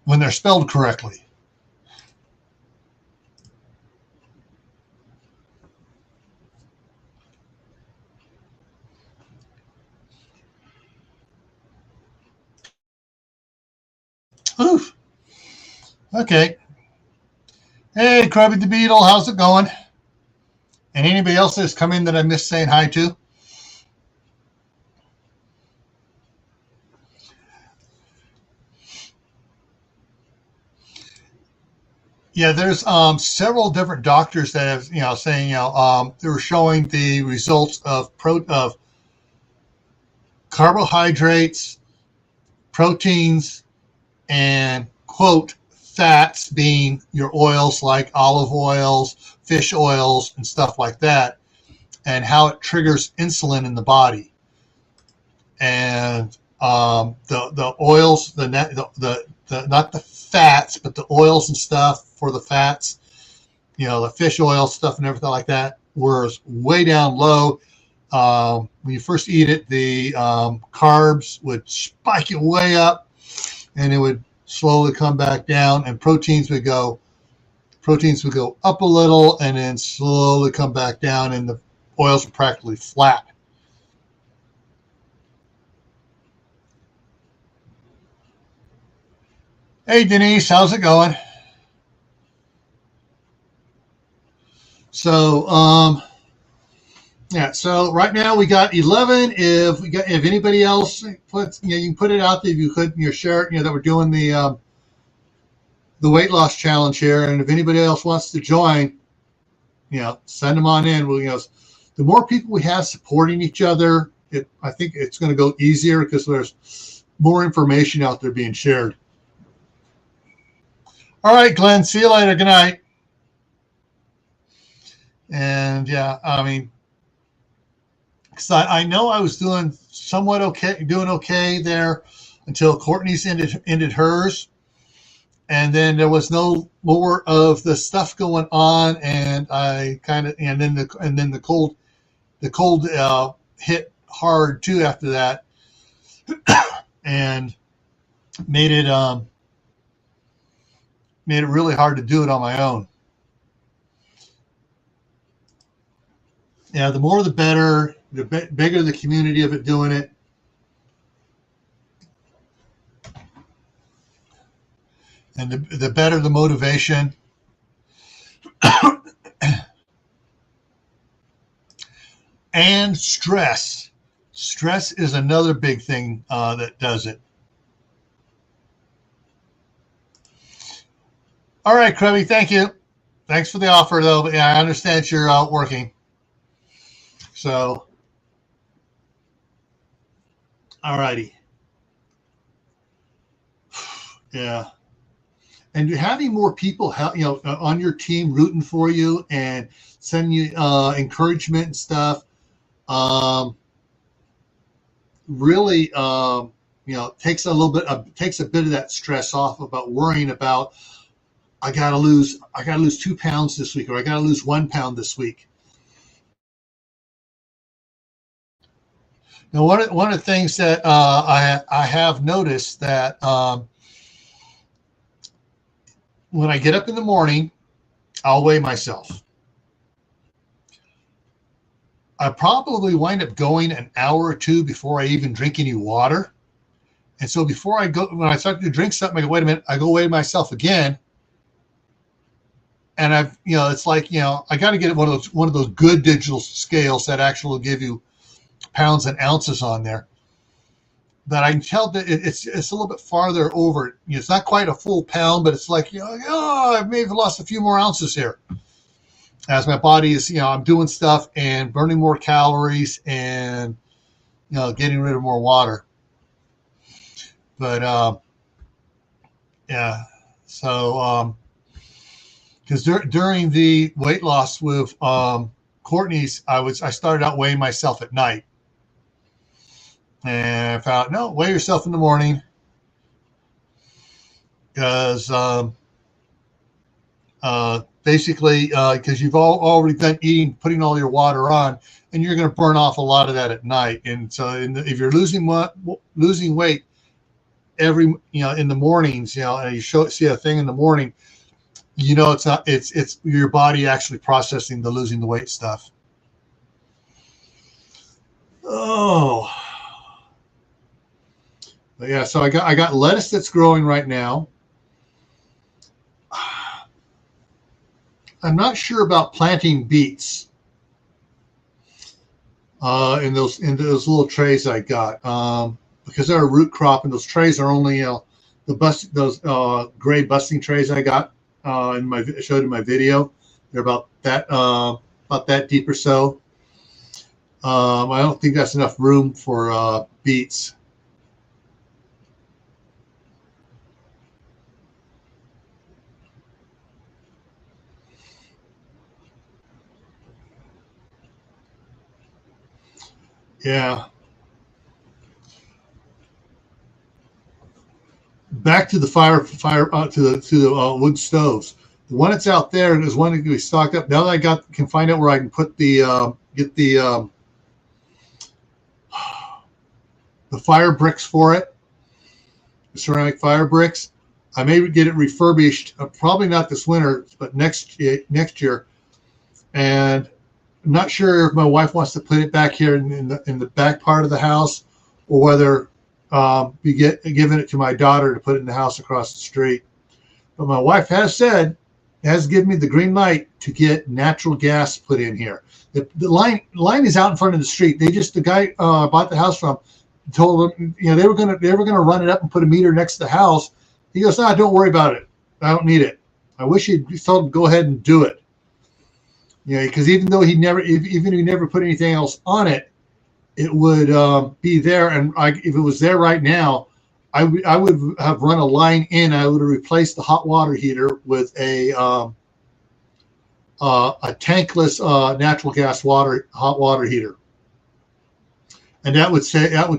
when they're spelled correctly. Oof. Okay. Hey, Krabby the Beetle, how's it going? And anybody else that's come in that I missed saying hi to? Yeah, there's several different doctors that have, saying, they were showing the results of carbohydrates, proteins, and quote fats being your oils like olive oils, fish oils, and stuff like that, and how it triggers insulin in the body. And the oils, the not the fats, but the oils and stuff for the fats, the fish oil stuff and everything like that, was way down low. When you first eat it, the carbs would spike it way up, and it would slowly come back down, and proteins would go up a little and then slowly come back down, and the oils are practically flat. Hey, Denise, how's it going? So, yeah. So right now we got 11. If anybody else puts, you can put it out there. If you could, share it. That we're doing the weight loss challenge here, and if anybody else wants to join, send them on in. The more people we have supporting each other, I think it's going to go easier because there's more information out there being shared. All right, Glenn. See you later. Good night. And yeah, because I know I was doing somewhat okay there until Courtney's ended hers, and then there was no more of the stuff going on, and then the cold hit hard too after that, and made it really hard to do it on my own. Yeah, the more the better. The bigger the community of it doing it. And the better the motivation. And stress. Stress is another big thing that does it. All right, Krabby, thank you. Thanks for the offer, though. But yeah, I understand you're out working. So, all righty. Yeah. And having more people, on your team rooting for you and sending you encouragement and stuff, really, takes a bit of that stress off about worrying about, I gotta lose 2 pounds this week, or I gotta lose 1 pound this week. Now, one of the things that I have noticed that when I get up in the morning, I'll weigh myself. I probably wind up going an hour or two before I even drink any water. And so before I go, when I start to drink something, I go, wait a minute, I go weigh myself again. And it's like, I got to get one of those good digital scales that actually will give you pounds and ounces on there. But I can tell that it's a little bit farther over. It's not quite a full pound, but it's like, I may have lost a few more ounces here. As my body is, I'm doing stuff and burning more calories and, getting rid of more water. But, yeah. So, because during the weight loss with Courtney's, I started out weighing myself at night. And I found, no, weigh yourself in the morning. Because basically, because you've already done eating, putting all your water on, and you're going to burn off a lot of that at night. And so, if you're losing weight every, in the mornings, and you see a thing in the morning, it's not, it's your body actually processing the losing the weight stuff. Oh, but yeah. So I got lettuce that's growing right now. I'm not sure about planting beets in those little trays I got, because they're a root crop, and those trays are only those gray busting trays I got showed in my video. They're about that deep or so. I don't think that's enough room for beets. Yeah. Back to the to the wood stoves. The one that's out there is one that can be stocked up. Now that I can find out where I can put get the fire bricks for it, the ceramic fire bricks. I may get it refurbished. Probably not this winter, but next year. And I'm not sure if my wife wants to put it back here in the back part of the house, or whether giving it to my daughter to put it in the house across the street. But my wife has given me the green light to get natural gas put in here. The line is out in front of the street. The guy I bought the house from told them, they were gonna run it up and put a meter next to the house. He goes, "No, don't worry about it. I don't need it." I wish he'd told him go ahead and do it. Because even though he never put anything else on it, it would be there. And if it was there right now, I would have run a line in. I would have replaced the hot water heater with a tankless natural gas hot water heater, and that would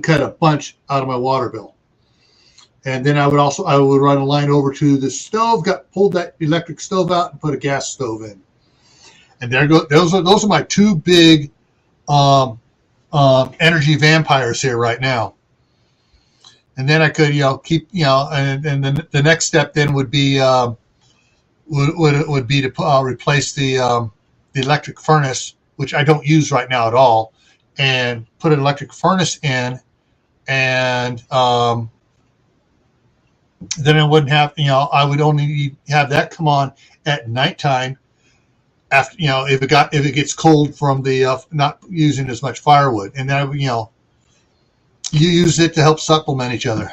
cut a bunch out of my water bill. And then I would run a line over to the stove, pulled that electric stove out, and put a gas stove in. And those are my two big energy vampires here right now. And then I could keep and then the next step then would be to replace the electric furnace, which I don't use right now at all, and put an electric furnace in, and then I wouldn't have I would only have that come on at nighttime. After if it gets cold from the not using as much firewood, and then you use it to help supplement each other.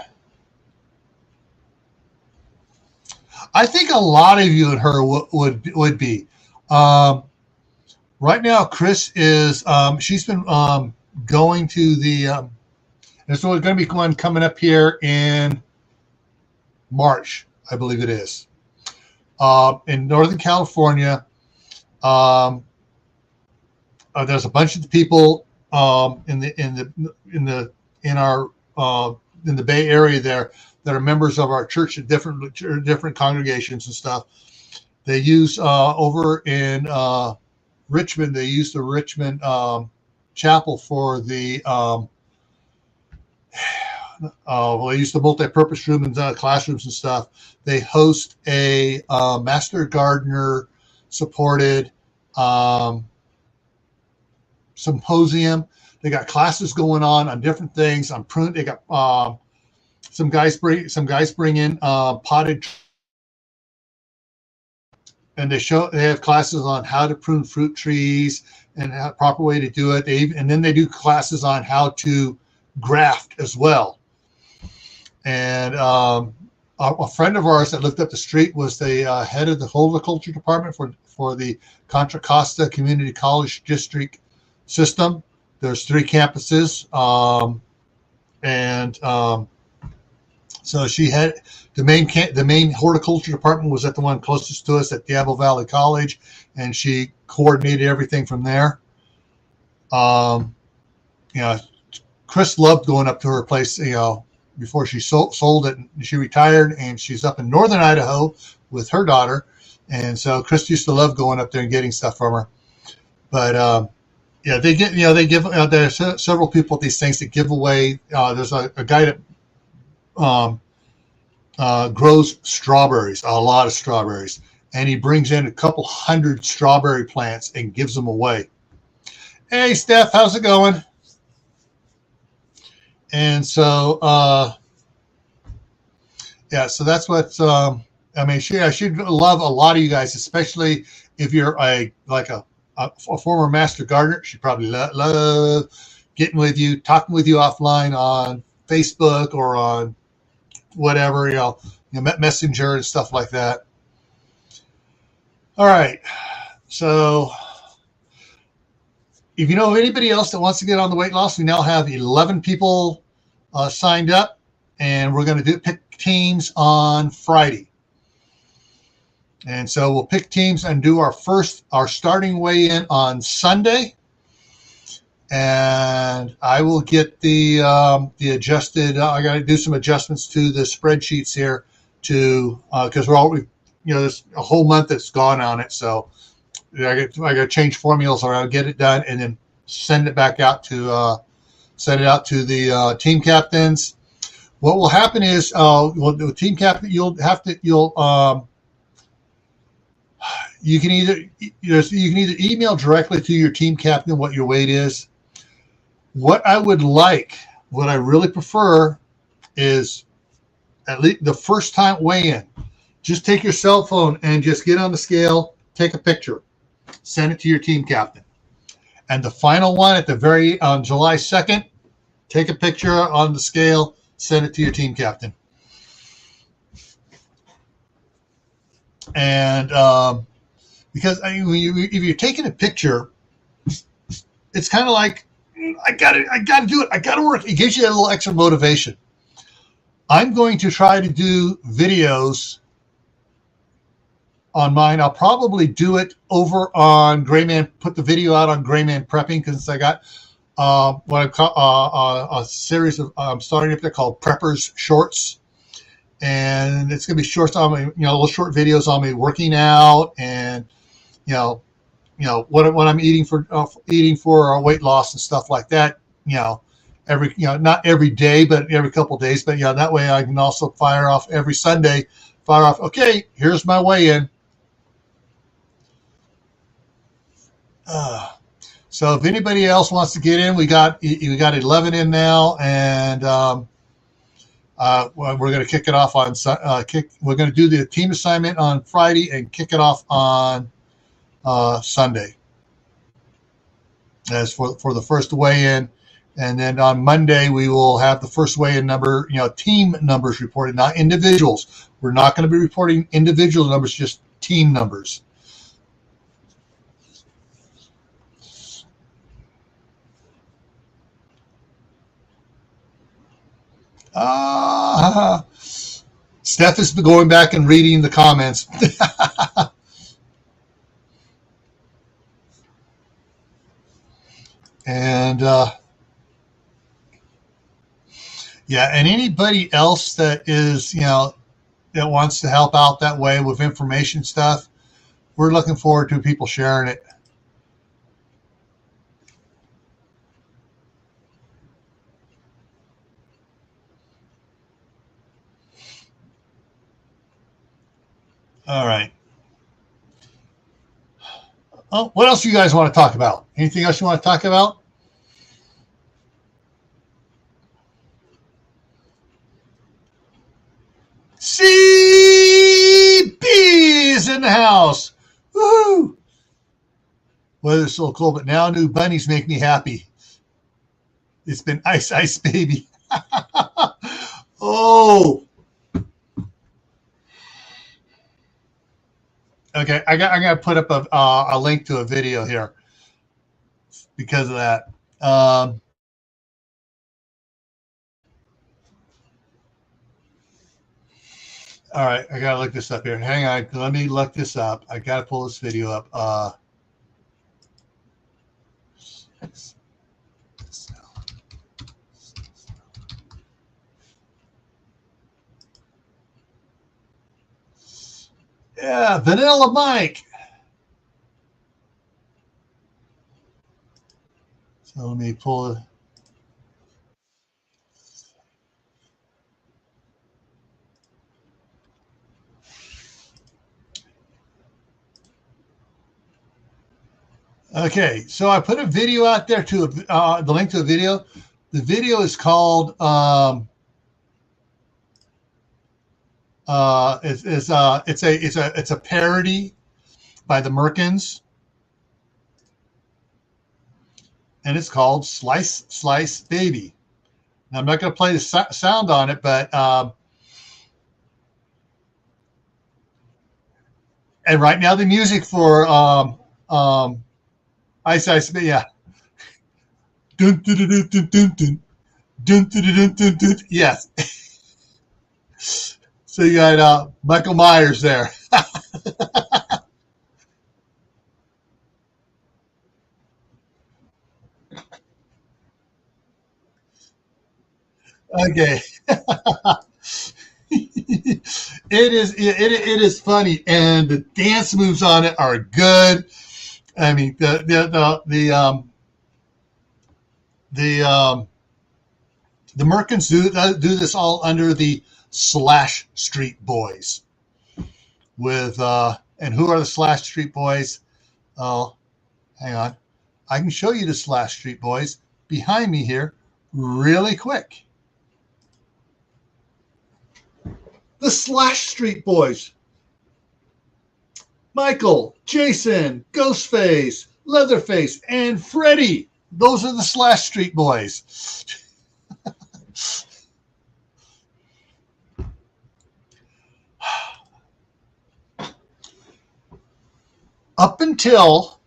I think a lot of you and her would be. Right now, Chris is she's been going to the there's going to be one coming up here in March, I believe it is, in Northern California. There's a bunch of the people in the Bay Area there that are members of our church at different congregations and stuff. They use over in Richmond. They use the Richmond chapel for the they use the multi-purpose room and classrooms and stuff. They host a master gardener supported symposium. They got classes going on different things on prune. They got some guys bring in potted, and they have classes on how to prune fruit trees and a proper way to do it. And then they do classes on how to graft as well. And a friend of ours that lived up the street was the head of the horticulture department for the Contra Costa Community College District system. There's 3 campuses, so she had the main horticulture department was at the one closest to us at Diablo Valley College, and she coordinated everything from there. Chris loved going up to her place, before she sold it. She retired, and she's up in northern Idaho with her daughter, And so Chris used to love going up there and getting stuff from her. But yeah, they get, they give, there's several people at these things that give away. There's a guy that grows strawberries, a lot of strawberries, and he brings in a couple hundred strawberry plants and gives them away. Hey, Steph, how's it going? And so, yeah, so that's what, I mean, I should love a lot of you guys, especially if you're a former master gardener. She'd probably love getting with you, talking with you offline on Facebook or on whatever, Messenger and stuff like that. All right. So if you know of anybody else that wants to get on the weight loss, we now have 11 people signed up, and we're going to pick teams on Friday. And so we'll pick teams and do our starting weigh-in on Sunday. And I will get the adjusted. I got to do some adjustments to the spreadsheets here because there's a whole month that's gone on it. So I got to change formulas around, get it done, and then send it out to the team captains. What will happen is, the team captain, you can either email directly to your team captain what your weight is. What I really prefer is at least the first time weigh-in. Just take your cell phone and just get on the scale, take a picture, send it to your team captain. And the final one on July 2nd, take a picture on the scale, send it to your team captain. And because if you're taking a picture, it's kind of like, I got to do it. I got to work. It gives you a little extra motivation. I'm going to try to do videos on mine. I'll probably do it over on Grayman, put the video out on Grayman Prepping, because I got what I call a series of starting up there called Preppers Shorts. And it's going to be shorts on me, little short videos on me working out and, what I'm eating for weight loss and stuff like that. Not every day, but every couple of days. But that way I can also fire off every Sunday. Okay, here's my weigh-in. So if anybody else wants to get in, we got 11 in now, and we're going to kick it off on we're going to do the team assignment on Friday and kick it off on Sunday as for the first weigh-in. And then on Monday, we will have the first weigh-in number, team numbers reported, not individuals. We're not going to be reporting individual numbers, just team numbers. Steph is going back and reading the comments. And and anybody else that is, that wants to help out that way with information stuff, we're looking forward to people sharing it. All right. Oh, what else do you guys want to talk about? Anything else you want to talk about? CB is in the house. Woohoo! Weather's so cold, but now new bunnies make me happy. It's been ice, baby. Oh. Okay, I got to put up a link to a video here because of that. All right, I got to look this up here. Hang on, let me look this up. I got to pull this video up. Yeah, Vanilla Mike. So let me pull it. Okay, so I put a video out there to the link to a video. The video is called it's a parody by the Merkins, and it's called Slice Slice Baby. Now, I'm not going to play the sound on it, but and right now the music for Ice Ice, yeah. Dun, dun, dun, dun, dun, dun, dun. Dun, dun, dun, dun, dun. Yes. So you got Michael Myers there. Okay. It is funny, and the dance moves on it are good. I mean, the Merkins do this all under the Slash Street Boys. With and who are the Slash Street Boys? Oh, hang on, I can show you the Slash Street Boys behind me here, really quick. The Slash Street Boys: Michael, Jason, Ghostface, Leatherface, and Freddy. Those are the Slash Street Boys. Up until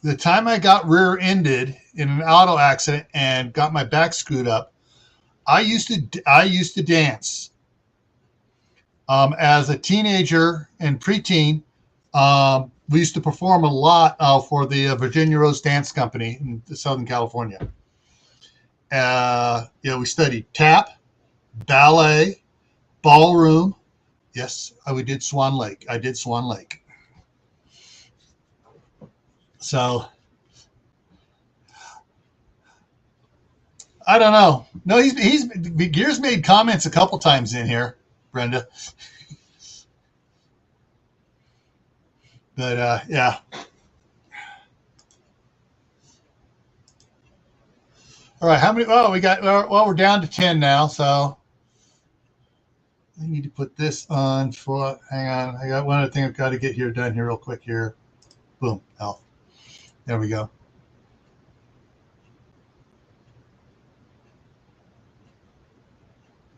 the time I got rear-ended in an auto accident and got my back screwed up, I used to dance. As a teenager and preteen, we used to perform a lot for the Virginia Rose Dance Company in Southern California. We studied tap, ballet, ballroom. Yes, we did Swan Lake. I did Swan Lake. So I don't know. No, Gears made comments a couple times in here, Brenda. But yeah. All right, how many? Oh, we're down to 10 now. So I need to put this on for. Hang on, I got one other thing I've got to get done here real quick here. Boom, health. There we go.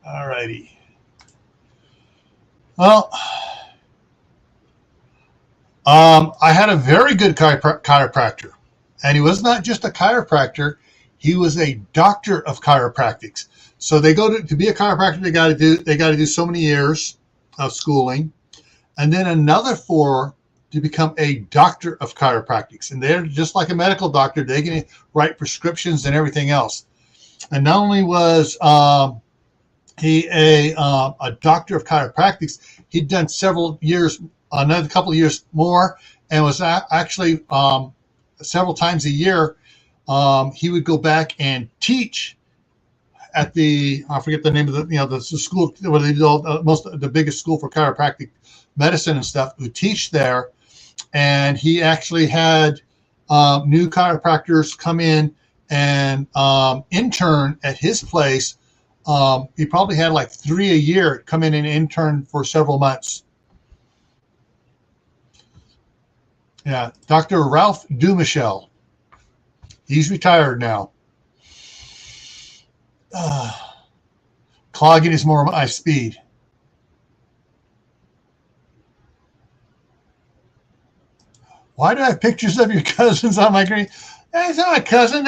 All righty. Well, I had a very good chiropractor, and he was not just a chiropractor; he was a doctor of chiropractics. So they go to be a chiropractor. They got to do so many years of schooling, and then another 4 to become a doctor of chiropractics. And they're just like a medical doctor; they can write prescriptions and everything else. And not only was he a doctor of chiropractics, he'd done several years. Another couple of years more, and was actually several times a year he would go back and teach at I forget the name of the school where they do the biggest school for chiropractic medicine and stuff. Would teach there, and he actually had new chiropractors come in and intern at his place. He probably had like 3 a year come in and intern for several months. Yeah, Dr. Ralph Dumichel. He's retired now. Clogging is more my speed. Why do I have pictures of your cousins on my screen? That's not my cousin.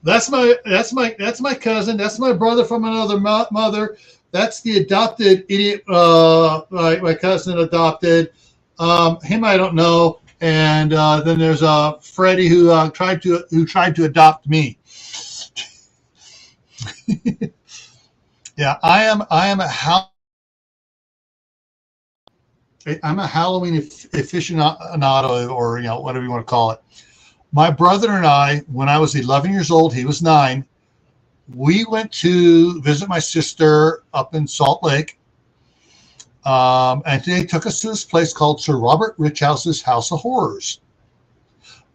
That's my cousin. That's my brother from another mother. That's the adopted idiot. My cousin adopted him. I don't know. And then there's Freddie who tried to adopt me. Yeah, I'm a Halloween aficionado, or whatever you want to call it. My brother and I, when I was 11 years old, he was 9. We went to visit my sister up in Salt Lake, and they took us to this place called Sir Robert Richhouse's House of Horrors.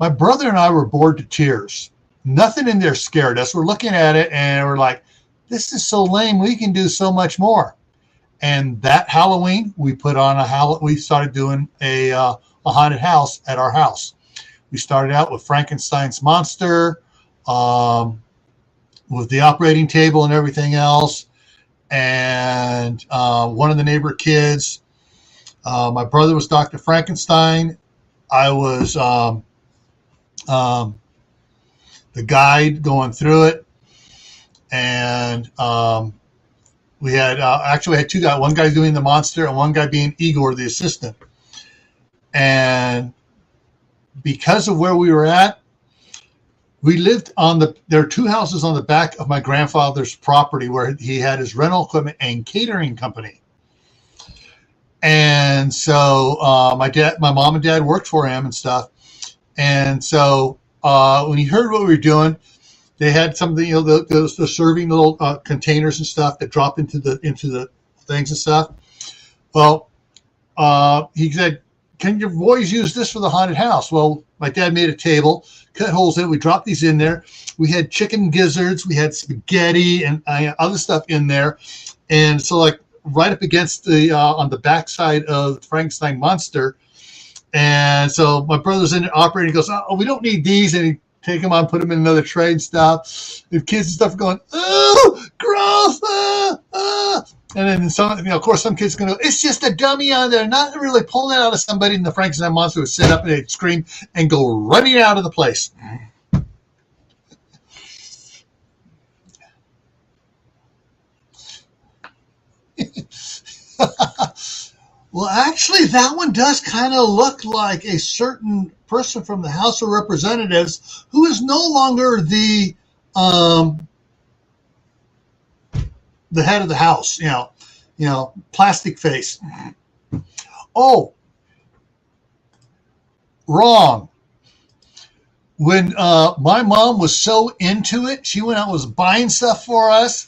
My brother and I were bored to tears. Nothing in there scared us. We're looking at it and we're like, this is so lame. We can do so much more. And that Halloween, we started doing a haunted house at our house. We started out with Frankenstein's monster, with the operating table and everything else. And one of the neighbor kids, my brother was Dr. Frankenstein. I was the guide going through it. And we had we had 2 guys, one guy doing the monster and one guy being Igor, the assistant. And because of where we were at, we lived there are 2 houses on the back of my grandfather's property where he had his rental equipment and catering company. And so my mom and dad worked for him and stuff. And so when he heard what we were doing, they had some of the serving little containers and stuff that dropped into the things and stuff. Well, he said, "Can your boys use this for the haunted house?" Well, my dad made a table, cut holes in it. We dropped these in there. We had chicken gizzards, we had spaghetti and other stuff in there. And so, like right up against the on the backside of the Frankenstein monster. And so my brother's in there operating. He goes, "Oh, we don't need these," and he take them on, put them in another tray and stuff. The kids and stuff are going, "Oh, gross!" And then of course, some kids are going to go, "It's just a dummy on there," not really pulling it out of somebody. And the Frankenstein monster would sit up and they'd scream and go running out of the place. Well, actually, that one does kind of look like a certain person from the House of Representatives who is no longer the head of the House. Plastic face. Oh, wrong. When my mom was so into it, she went out and was buying stuff for us.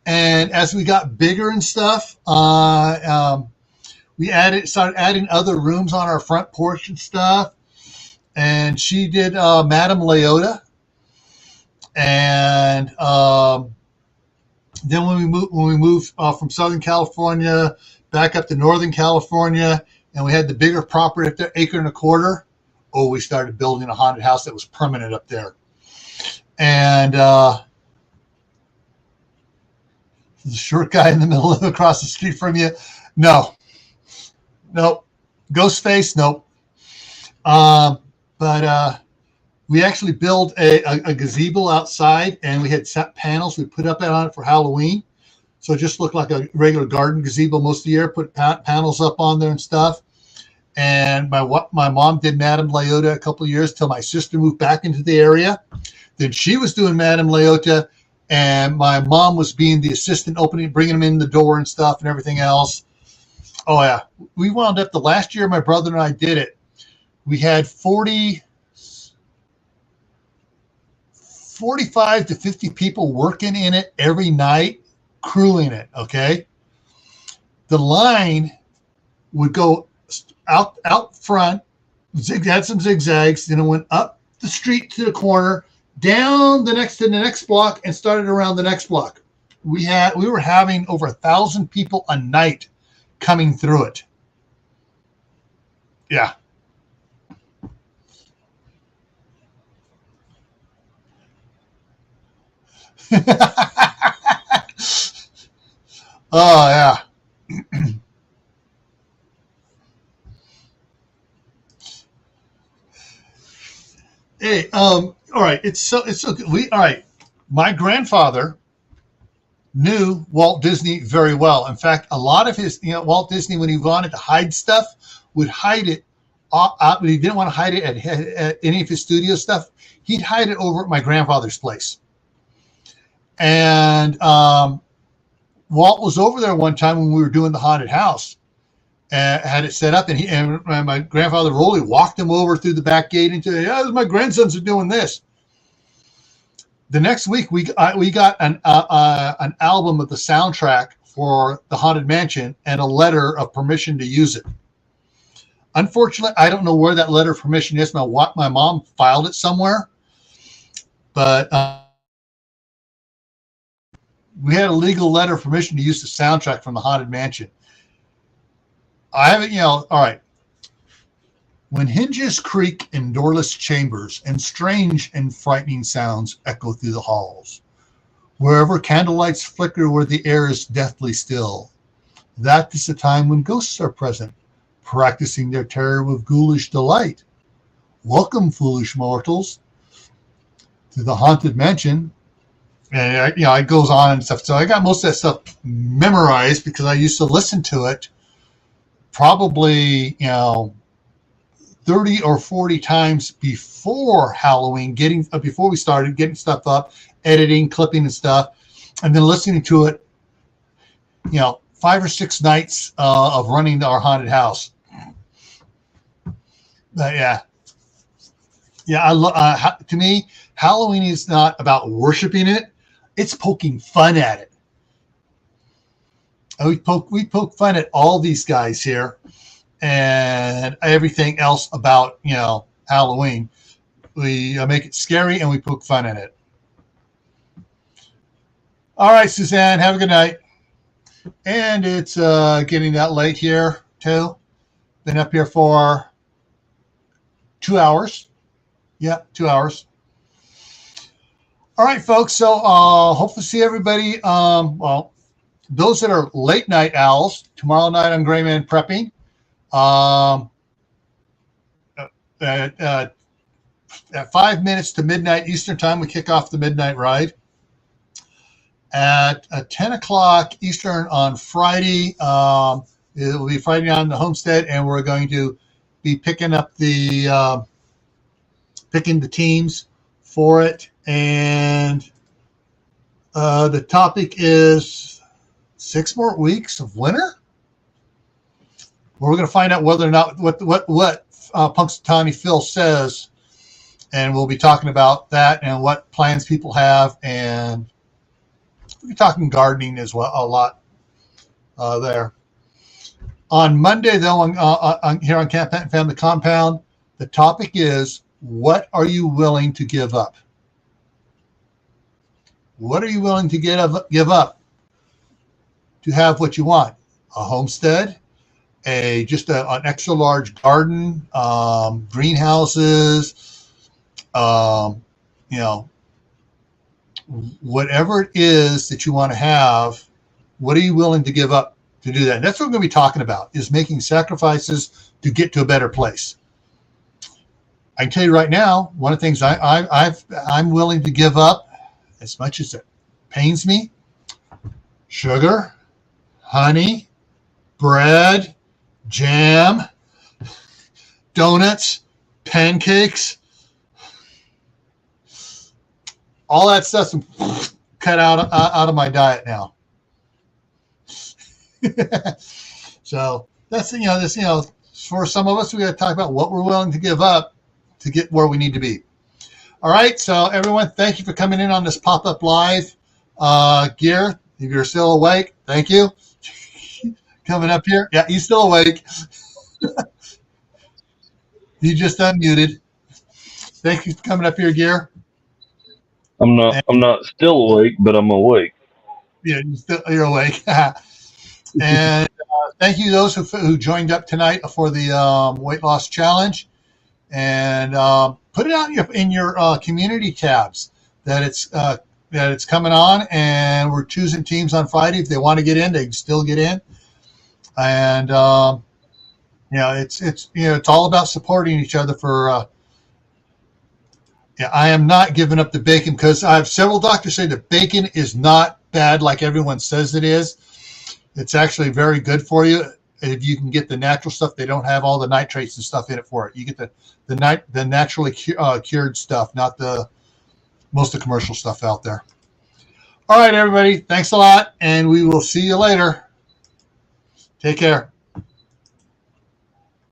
And as we got bigger and stuff, we started adding other rooms on our front porch and stuff. And she did Madame Leota. And then when we moved from Southern California back up to Northern California, and we had the bigger property up there, 1.25 acres, we started building a haunted house that was permanent up there. And the short guy in the middle across the street from you, no. Nope. Ghost face, nope. But we actually built a gazebo outside, and we had set panels. We put up on it for Halloween. So it just looked like a regular garden gazebo most of the year, put panels up on there and stuff. And my mom did Madame Leota a couple of years till my sister moved back into the area. Then she was doing Madame Leota, and my mom was being the assistant, bringing them in the door and stuff and everything else. Oh, yeah. We wound up the last year my brother and I did it. We had 45 to 50 people working in it every night, crewing it, okay? The line would go out front, had some zigzags, then it went up the street to the corner, down to the next block, and started around the next block. We were having over 1,000 people a night coming through it. Yeah. Oh, yeah. Hey, all right. It's so good. All right. My grandfather knew Walt Disney very well. In fact, a lot of his, Walt Disney, when he wanted to hide stuff, would hide it out. He didn't want to hide it at any of his studio stuff. He'd hide it over at my grandfather's place. And Walt was over there one time when we were doing the haunted house, and had it set up, and my grandfather Rolly walked him over through the back gate into, yeah, my grandsons are doing this. The next week we got an album of the soundtrack for the Haunted Mansion and a letter of permission to use it. Unfortunately, I don't know where that letter of permission is. My mom filed it somewhere, but we had a legal letter of permission to use the soundtrack from the Haunted Mansion. I haven't, all right. When hinges creak in doorless chambers and strange and frightening sounds echo through the halls, wherever candlelights flicker where the air is deathly still, that is the time when ghosts are present, practicing their terror with ghoulish delight. Welcome, foolish mortals, to the Haunted Mansion. And it goes on and stuff. So I got most of that stuff memorized because I used to listen to it probably 30 or 40 times before Halloween, before we started getting stuff up, editing, clipping and stuff, and then listening to it 5 or 6 nights of running our haunted house. But to me, Halloween is not about worshiping it, it's poking fun at it. We poke fun at all these guys here and everything else about Halloween. We make it scary and we poke fun at it. All right, Suzanne, have a good night. And it's getting that late here too. Been up here for 2 hours. Yeah, 2 hours. All right, folks. So hope to see everybody. Those that are late night owls, tomorrow night I'm Gray Man prepping. At 5 minutes to midnight Eastern time, we kick off the midnight ride. At 10 o'clock Eastern on Friday, it will be Friday on the Homestead, and we're going to be picking up picking the teams for it. And the topic is 6 more weeks of winter. We're going to find out whether or not what Punxsutawney Phil says, and we'll be talking about that and what plans people have, and we'll be talking gardening as well a lot there. On Monday, though, here on Camppatton Family Compound, the topic is, what are you willing to give up? What are you willing to give up to have what you want? A homestead, just an extra large garden, greenhouses, whatever it is that you want to have, what are you willing to give up to do that? And that's what we're going to be talking about, is making sacrifices to get to a better place. I can tell you right now, one of the things I'm willing to give up, as much as it pains me, sugar, honey, bread, jam, donuts, pancakes, all that stuff's cut out of my diet now. So that's for some of us, we got to talk about what we're willing to give up to get where we need to be. All right, so everyone, thank you for coming in on this pop-up live. Gear, if you're still awake, thank you. Coming up here. Yeah, he's still awake. He just unmuted. Thank you for coming up here, Gear. I'm not still awake, but I'm awake. Yeah, you're awake. And thank you those who joined up tonight for the weight loss challenge. And put it out in your community tabs that it's coming on, and we're choosing teams on Friday. If they want to get in, they can still get in. And it's all about supporting each other. I am not giving up the bacon, because I have several doctors say the bacon is not bad like everyone says it is. It's actually very good for you if you can get the natural stuff. They don't have all the nitrates and stuff in it for it. You get the naturally cured stuff, not most of the commercial stuff out there. All right, everybody. Thanks a lot, and we will see you later. Take care.